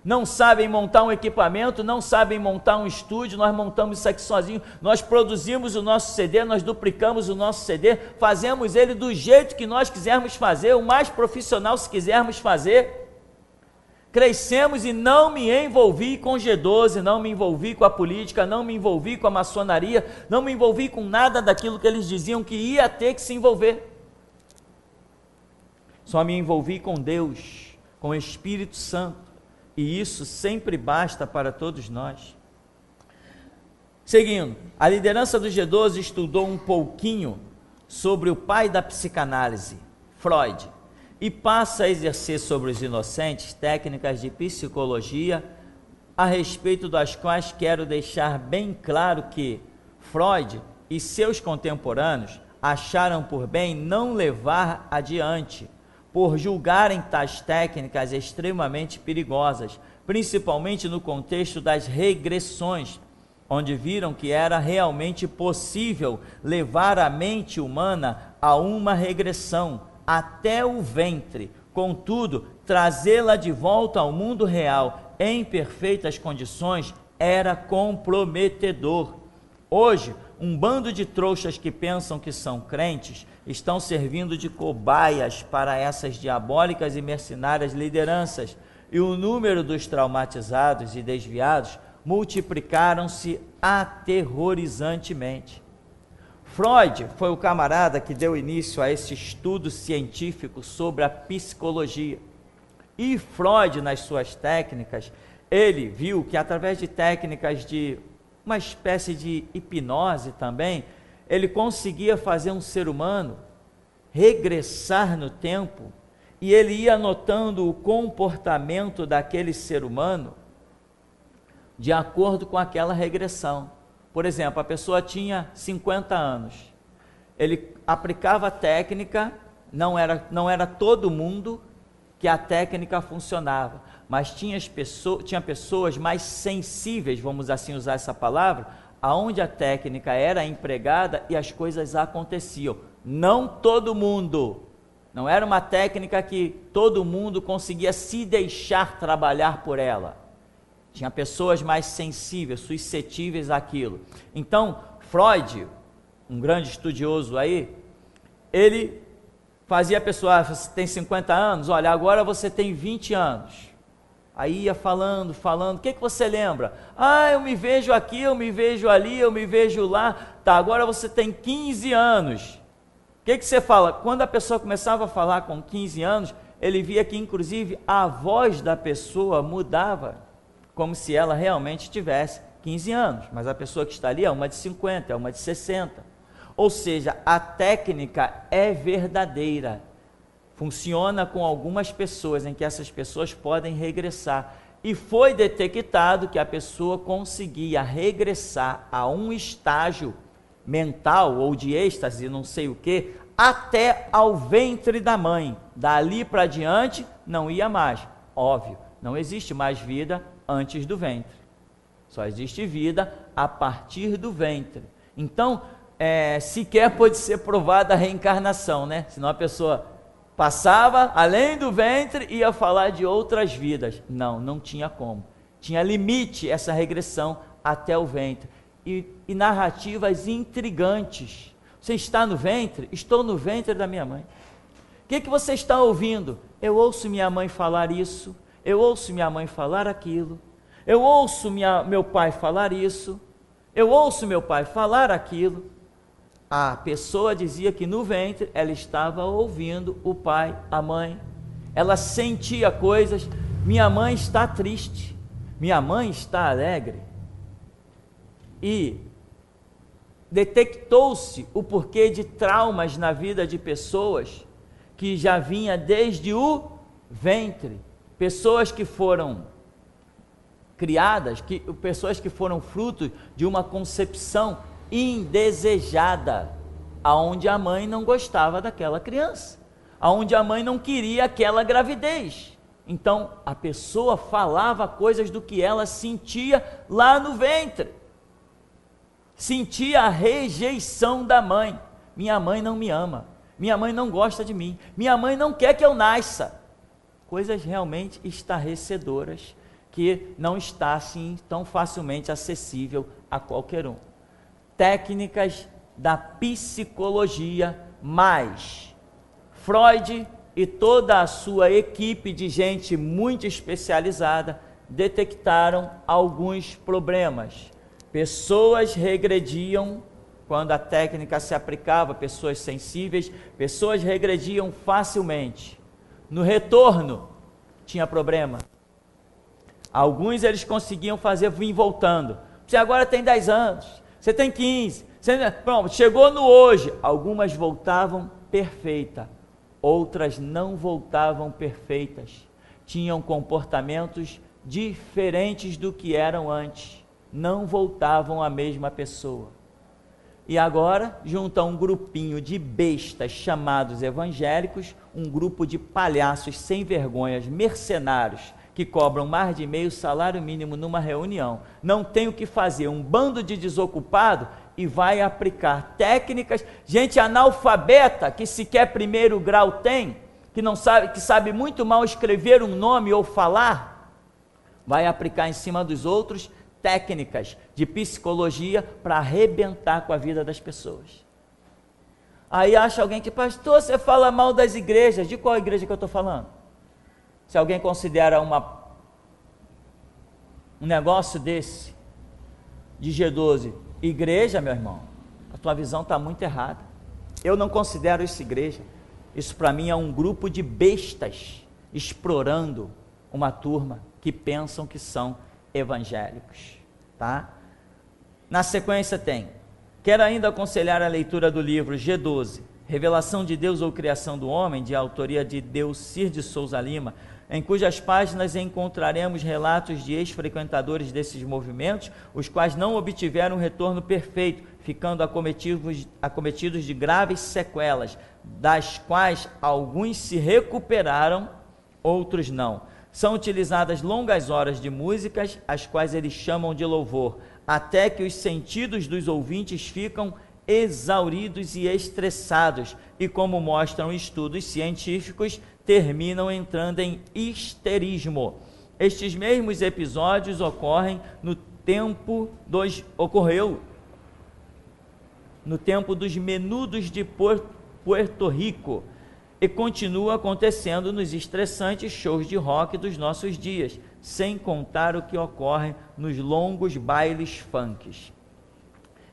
Não sabem montar um equipamento, não sabem montar um estúdio, nós montamos isso aqui sozinho, nós produzimos o nosso CD, nós duplicamos o nosso CD, fazemos ele do jeito que nós quisermos fazer, o mais profissional se quisermos fazer. Crescemos e não me envolvi com G12, não me envolvi com a política, não me envolvi com a maçonaria, não me envolvi com nada daquilo que eles diziam que ia ter que se envolver. Só me envolvi com Deus, com o Espírito Santo. E isso sempre basta para todos nós. Seguindo, a liderança do G12 estudou um pouquinho sobre o pai da psicanálise, Freud, e passa a exercer sobre os inocentes técnicas de psicologia, a respeito das quais quero deixar bem claro que Freud e seus contemporâneos acharam por bem não levar adiante, por julgarem tais técnicas extremamente perigosas, principalmente no contexto das regressões, onde viram que era realmente possível levar a mente humana a uma regressão, até o ventre, contudo, trazê-la de volta ao mundo real em perfeitas condições era comprometedor. Hoje, um bando de trouxas que pensam que são crentes estão servindo de cobaias para essas diabólicas e mercenárias lideranças, e o número dos traumatizados e desviados multiplicaram-se aterrorizantemente. Freud foi o camarada que deu início a esse estudo científico sobre a psicologia. E Freud, nas suas técnicas, ele viu que através de técnicas de uma espécie de hipnose também, ele conseguia fazer um ser humano regressar no tempo, e ele ia notando o comportamento daquele ser humano de acordo com aquela regressão. Por exemplo, a pessoa tinha 50 anos, ele aplicava a técnica, não era todo mundo que a técnica funcionava, mas tinha pessoas mais sensíveis, vamos assim usar essa palavra, aonde a técnica era empregada e as coisas aconteciam. Não todo mundo, não era uma técnica que todo mundo conseguia se deixar trabalhar por ela. Tinha pessoas mais sensíveis, suscetíveis àquilo. Então, Freud, um grande estudioso aí, ele fazia a pessoa, você tem 50 anos, olha, agora você tem 20 anos. Aí ia falando, o que você lembra? Ah, eu me vejo aqui, eu me vejo ali, eu me vejo lá. Tá, agora você tem 15 anos. O que você fala? Quando a pessoa começava a falar com 15 anos, ele via que inclusive a voz da pessoa mudava, como se ela realmente tivesse 15 anos, mas a pessoa que está ali é uma de 50, é uma de 60. Ou seja, a técnica é verdadeira. Funciona com algumas pessoas, em que essas pessoas podem regressar. E foi detectado que a pessoa conseguia regressar a um estágio mental ou de êxtase, não sei o que, até ao ventre da mãe. Dali para diante, não ia mais. Óbvio, não existe mais vida antes do ventre. Só existe vida a partir do ventre. Então, sequer pode ser provada a reencarnação, né? Senão a pessoa passava, além do ventre, ia falar de outras vidas. Não tinha como. Tinha limite essa regressão até o ventre. E narrativas intrigantes. Você está no ventre? Estou no ventre da minha mãe. O que você está ouvindo? Eu ouço minha mãe falar isso, eu ouço minha mãe falar aquilo, eu ouço meu pai falar isso, eu ouço meu pai falar aquilo. A pessoa dizia que no ventre ela estava ouvindo o pai, a mãe, ela sentia coisas. Minha mãe está triste, minha mãe está alegre. E detectou-se o porquê de traumas na vida de pessoas que já vinha desde o ventre, pessoas que foram criadas, pessoas que foram fruto de uma concepção indesejada, aonde a mãe não gostava daquela criança, aonde a mãe não queria aquela gravidez. Então a pessoa falava coisas do que ela sentia lá no ventre, sentia a rejeição da mãe. Minha mãe não me ama, minha mãe não gosta de mim, minha mãe não quer que eu nasça. Coisas realmente estarrecedoras, que não está assim tão facilmente acessível a qualquer um. Técnicas da psicologia, mais Freud e toda a sua equipe de gente muito especializada detectaram alguns problemas. Pessoas regrediam quando a técnica se aplicava, pessoas sensíveis, pessoas regrediam facilmente. No retorno, tinha problema. Alguns eles conseguiam fazer vir voltando. Você agora tem 10 anos, você tem 15, pronto, chegou no hoje. Algumas voltavam perfeita, outras não voltavam perfeitas. Tinham comportamentos diferentes do que eram antes, não voltavam a mesma pessoa. E agora junta um grupinho de bestas chamados evangélicos, um grupo de palhaços sem vergonhas, mercenários, que cobram mais de meio salário mínimo numa reunião, não tem o que fazer, um bando de desocupado, e vai aplicar técnicas, gente analfabeta, que sequer primeiro grau tem, que não sabe, que sabe muito mal escrever um nome ou falar, vai aplicar em cima dos outros técnicas de psicologia para arrebentar com a vida das pessoas. Aí acha alguém que, pastor, você fala mal das igrejas. De qual igreja que eu estou falando? Se alguém considera um negócio desse, de G12, igreja, meu irmão, a tua visão está muito errada. Eu não considero isso igreja. Isso para mim é um grupo de bestas explorando uma turma que pensam que são evangélicos, tá? Na sequência tem, quero ainda aconselhar a leitura do livro G12, Revelação de Deus ou Criação do Homem, de autoria de Delcir de Souza Lima, em cujas páginas encontraremos relatos de ex-frequentadores desses movimentos, os quais não obtiveram um retorno perfeito, ficando acometidos de graves sequelas, das quais alguns se recuperaram, outros não. São utilizadas longas horas de músicas, as quais eles chamam de louvor, até que os sentidos dos ouvintes ficam exauridos e estressados, e como mostram estudos científicos, terminam entrando em histerismo. Estes mesmos episódios ocorreu no tempo dos Menudos de Puerto Rico, e continua acontecendo nos estressantes shows de rock dos nossos dias. sem contar o que ocorre nos longos bailes funks.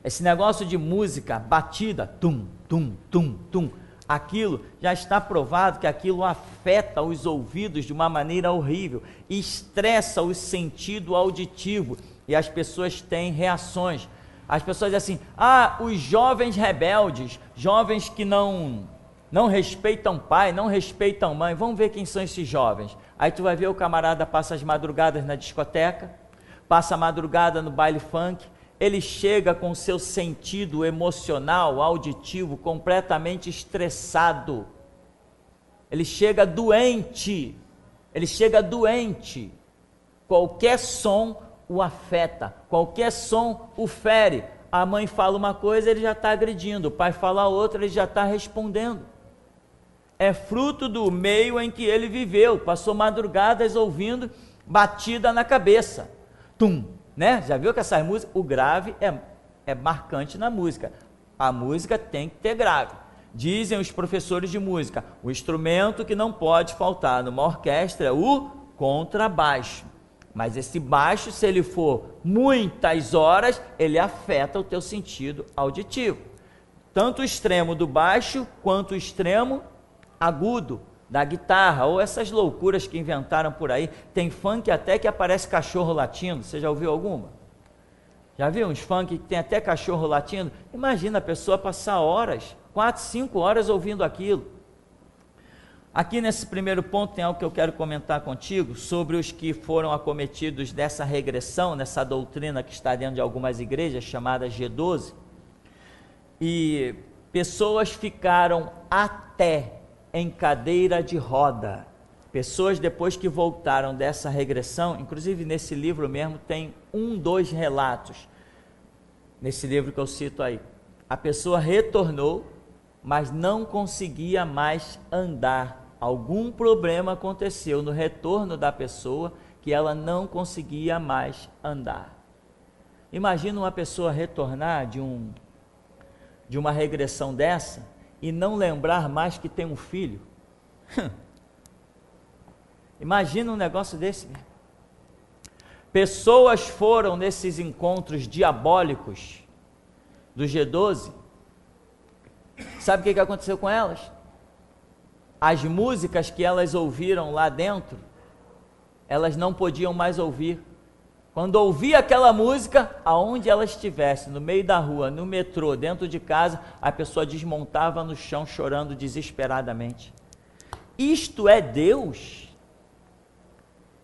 Esse negócio de música, batida, tum, tum, tum, tum, aquilo já está provado que aquilo afeta os ouvidos de uma maneira horrível, estressa o sentido auditivo e as pessoas têm reações. As pessoas dizem assim, os jovens rebeldes, jovens que não respeitam pai, não respeitam mãe, vamos ver quem são esses jovens. Aí tu vai ver o camarada passa as madrugadas na discoteca, passa a madrugada no baile funk, ele chega com seu sentido emocional, auditivo, completamente estressado. Ele chega doente. Qualquer som o afeta, qualquer som o fere. A mãe fala uma coisa, ele já está agredindo. O pai fala outra, ele já está respondendo. É fruto do meio em que ele viveu. Passou madrugadas ouvindo batida na cabeça. Tum! Né? Já viu que essas músicas, o grave é marcante na música. A música tem que ter grave. Dizem os professores de música, o instrumento que não pode faltar numa orquestra é o contrabaixo. Mas esse baixo, se ele for muitas horas, ele afeta o teu sentido auditivo. Tanto o extremo do baixo, quanto o extremo agudo da guitarra, ou essas loucuras que inventaram por aí. Tem funk até que aparece cachorro latindo. Você já ouviu alguma? Já viu uns funk que tem até cachorro latindo? Imagina a pessoa passar horas, 4, 5 horas ouvindo aquilo. Aqui nesse primeiro ponto tem algo que eu quero comentar contigo sobre os que foram acometidos dessa regressão, nessa doutrina que está dentro de algumas igrejas, chamada G12. E pessoas ficaram até em cadeira de roda. Pessoas depois que voltaram dessa regressão, inclusive nesse livro mesmo tem 2 relatos, nesse livro que eu cito aí. A pessoa retornou, mas não conseguia mais andar. Algum problema aconteceu no retorno da pessoa que ela não conseguia mais andar. Imagina uma pessoa retornar de uma regressão dessa e não lembrar mais que tem um filho. Imagina um negócio desse. Pessoas foram nesses encontros diabólicos do G12. Sabe o que aconteceu com elas? As músicas que elas ouviram lá dentro, elas não podiam mais ouvir. Quando ouvia aquela música, aonde ela estivesse, no meio da rua, no metrô, dentro de casa, a pessoa desmontava no chão chorando desesperadamente. Isto é Deus?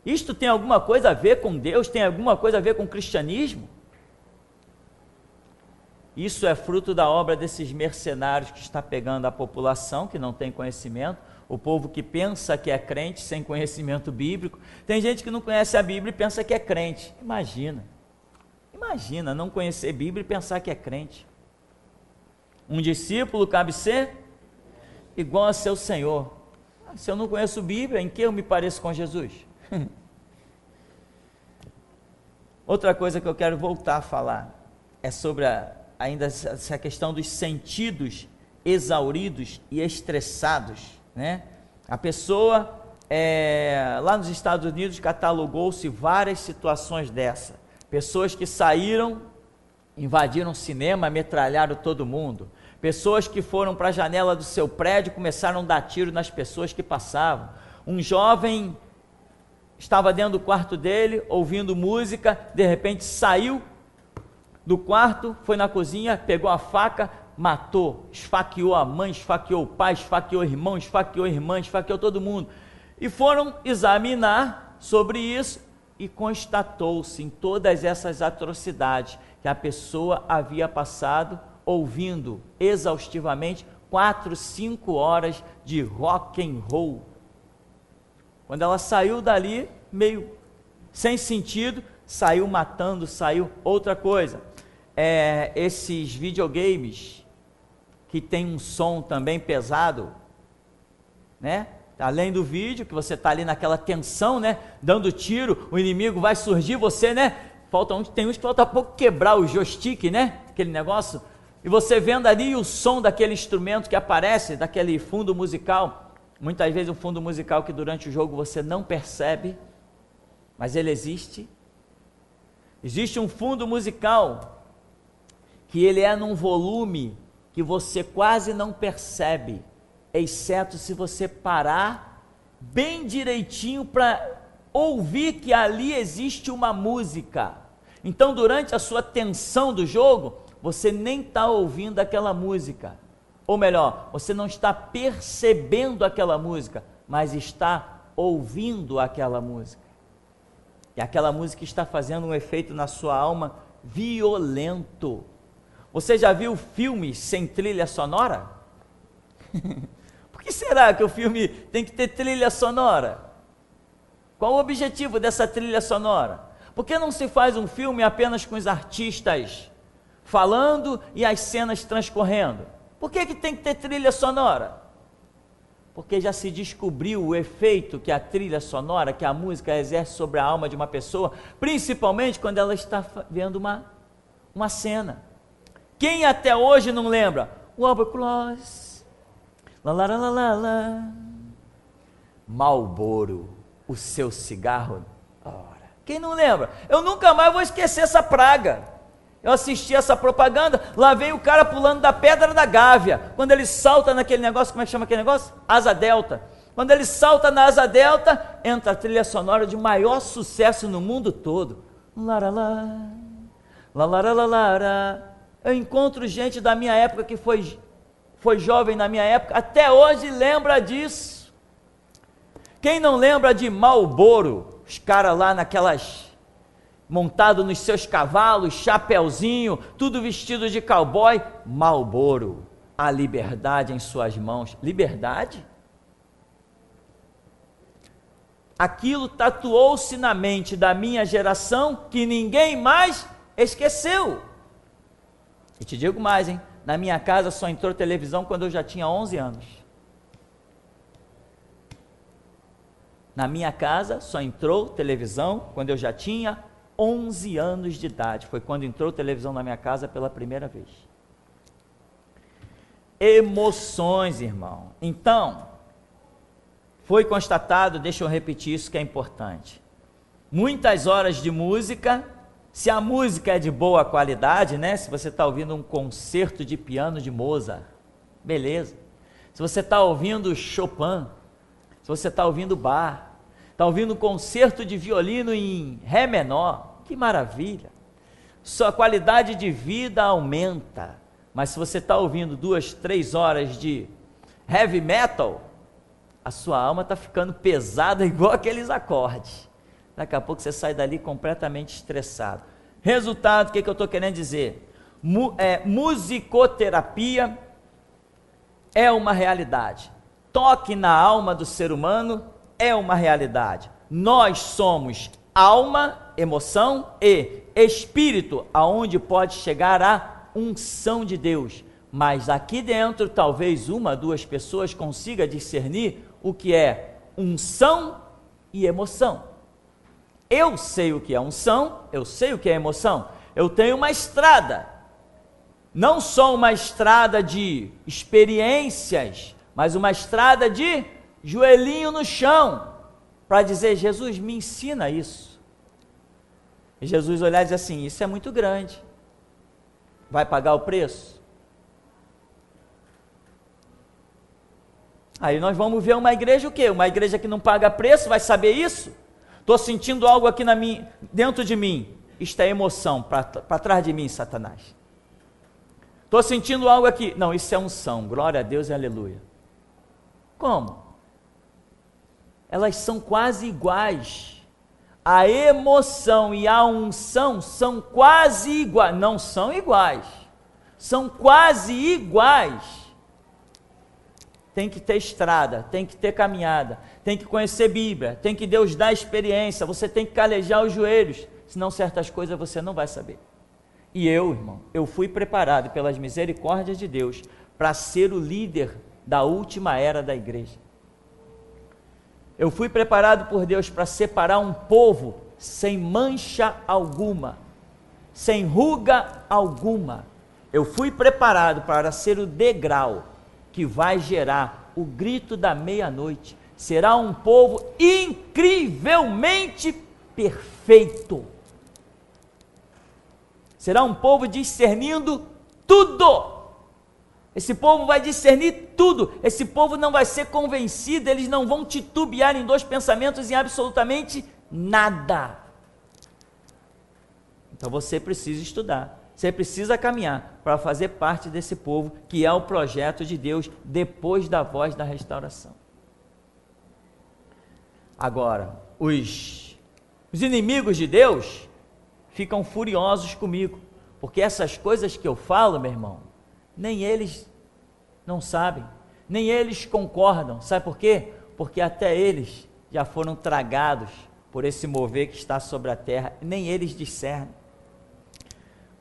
Isto tem alguma coisa a ver com Deus? Tem alguma coisa a ver com o cristianismo? Isso é fruto da obra desses mercenários que está pegando a população que não tem conhecimento, o povo que pensa que é crente sem conhecimento bíblico. Tem gente que não conhece a Bíblia e pensa que é crente. Imagina não conhecer Bíblia e pensar que é crente. Um discípulo cabe ser igual a seu Senhor. Se eu não conheço Bíblia, em que eu me pareço com Jesus? Outra coisa que eu quero voltar a falar é sobre ainda essa questão dos sentidos exauridos e estressados, né? A pessoa, lá nos Estados Unidos, catalogou-se várias situações dessa. Pessoas que saíram, invadiram o cinema, metralharam todo mundo. Pessoas que foram para a janela do seu prédio, começaram a dar tiro nas pessoas que passavam. Um jovem estava dentro do quarto dele, ouvindo música, de repente saiu do quarto, foi na cozinha, pegou a faca, matou, esfaqueou a mãe, esfaqueou o pai, esfaqueou o irmão, esfaqueou a irmã, esfaqueou todo mundo. E foram examinar sobre isso e constatou-se em todas essas atrocidades que a pessoa havia passado ouvindo exaustivamente 4, 5 horas de rock and roll. Quando ela saiu dali, meio sem sentido, saiu matando, saiu outra coisa. Esses videogames que tem um som também pesado, né? Além do vídeo, que você está ali naquela tensão, né? Dando tiro, o inimigo vai surgir, você, né? Tem uns que falta pouco quebrar o joystick, né? Aquele negócio. E você vendo ali o som daquele instrumento que aparece, daquele fundo musical. Muitas vezes um fundo musical que durante o jogo você não percebe, mas ele existe. Existe um fundo musical que ele é num volume que você quase não percebe, exceto se você parar bem direitinho para ouvir que ali existe uma música. Então, durante a sua tensão do jogo, você nem está ouvindo aquela música. Ou melhor, você não está percebendo aquela música, mas está ouvindo aquela música. E aquela música está fazendo um efeito na sua alma violento. Você já viu filmes sem trilha sonora? Por que será que o filme tem que ter trilha sonora? Qual o objetivo dessa trilha sonora? Por que não se faz um filme apenas com os artistas falando e as cenas transcorrendo? Por que tem que ter trilha sonora? Porque já se descobriu o efeito que a trilha sonora, que a música exerce sobre a alma de uma pessoa, principalmente quando ela está vendo uma cena. Quem até hoje não lembra? O Albatross, Marlboro, o seu cigarro. Ora, quem não lembra? Eu nunca mais vou esquecer essa praga. Eu assisti essa propaganda, lá vem o cara pulando da Pedra da Gávea, quando ele salta naquele negócio, como é que chama aquele negócio? Asa Delta. Quando ele salta na Asa Delta, entra a trilha sonora de maior sucesso no mundo todo. Eu encontro gente da minha época que foi jovem na minha época, até hoje lembra disso. Quem não lembra de Marlboro, os caras lá montado nos seus cavalos, chapeuzinho, tudo vestido de cowboy? Marlboro, a liberdade em suas mãos. Liberdade? Aquilo tatuou-se na mente da minha geração que ninguém mais esqueceu. E te digo mais, hein? Na minha casa só entrou televisão quando eu já tinha 11 anos. Na minha casa só entrou televisão quando eu já tinha 11 anos de idade. Foi quando entrou televisão na minha casa pela primeira vez. Emoções, irmão. Então, foi constatado, deixa eu repetir isso que é importante. Muitas horas de música, se a música é de boa qualidade, né? Se você está ouvindo um concerto de piano de Mozart, beleza. Se você está ouvindo Chopin, se você está ouvindo Bach, está ouvindo um concerto de violino em Ré menor, que maravilha. Sua qualidade de vida aumenta. Mas se você está ouvindo 2, 3 horas de heavy metal, a sua alma está ficando pesada igual aqueles acordes. Daqui a pouco você sai dali completamente estressado. Resultado, o que eu estou querendo dizer? Musicoterapia é uma realidade. Toque na alma do ser humano é uma realidade. Nós somos alma, emoção e espírito, aonde pode chegar a unção de Deus. Mas aqui dentro, talvez 1, 2 pessoas consigam discernir o que é unção e emoção. Eu sei o que é unção, eu sei o que é emoção. Eu tenho uma estrada, não só uma estrada de experiências, mas uma estrada de joelhinho no chão, para dizer: Jesus, me ensina isso. E Jesus olhar e dizer assim: isso é muito grande, vai pagar o preço? Aí nós vamos ver uma igreja o quê? Uma igreja que não paga preço, vai saber isso? Estou sentindo algo aqui dentro de mim. Isto é emoção, para trás de mim, Satanás. Estou sentindo algo aqui. Não, isso é unção, glória a Deus e aleluia. Como? Elas são quase iguais. A emoção e a unção são quase iguais. Não são iguais, são quase iguais. Tem que ter estrada, tem que ter caminhada, tem que conhecer Bíblia, tem que Deus dar experiência, você tem que calejar os joelhos, senão certas coisas você não vai saber. E eu, irmão, eu fui preparado pelas misericórdias de Deus para ser o líder da última era da igreja. Eu fui preparado por Deus para separar um povo sem mancha alguma, sem ruga alguma. Eu fui preparado para ser o degrau que vai gerar o grito da meia-noite. Será um povo incrivelmente perfeito. Será um povo discernindo tudo. Esse povo vai discernir tudo. Esse povo não vai ser convencido, eles não vão titubear em dois pensamentos em absolutamente nada. Então você precisa estudar, você precisa caminhar para fazer parte desse povo, que é o projeto de Deus depois da voz da restauração. Agora, os inimigos de Deus ficam furiosos comigo, porque essas coisas que eu falo, meu irmão, nem eles não sabem, nem eles concordam. Sabe por quê? Porque até eles já foram tragados por esse mover que está sobre a terra, nem eles discernem.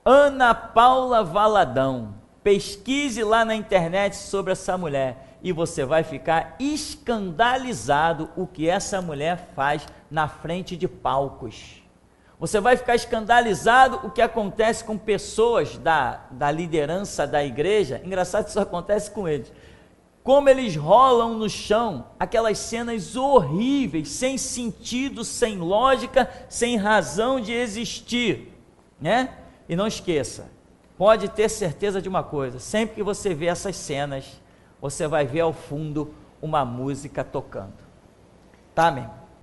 Ana Paula Valadão, pesquise lá na internet sobre essa mulher, e você vai ficar escandalizado o que essa mulher faz na frente de palcos. Você vai ficar escandalizado o que acontece com pessoas da liderança da igreja. Engraçado que isso acontece com eles. Como eles rolam no chão, aquelas cenas horríveis, sem sentido, sem lógica, sem razão de existir, né? E não esqueça, pode ter certeza de uma coisa, sempre que você vê essas cenas, você vai ver ao fundo uma música tocando. Tá, meu irmão?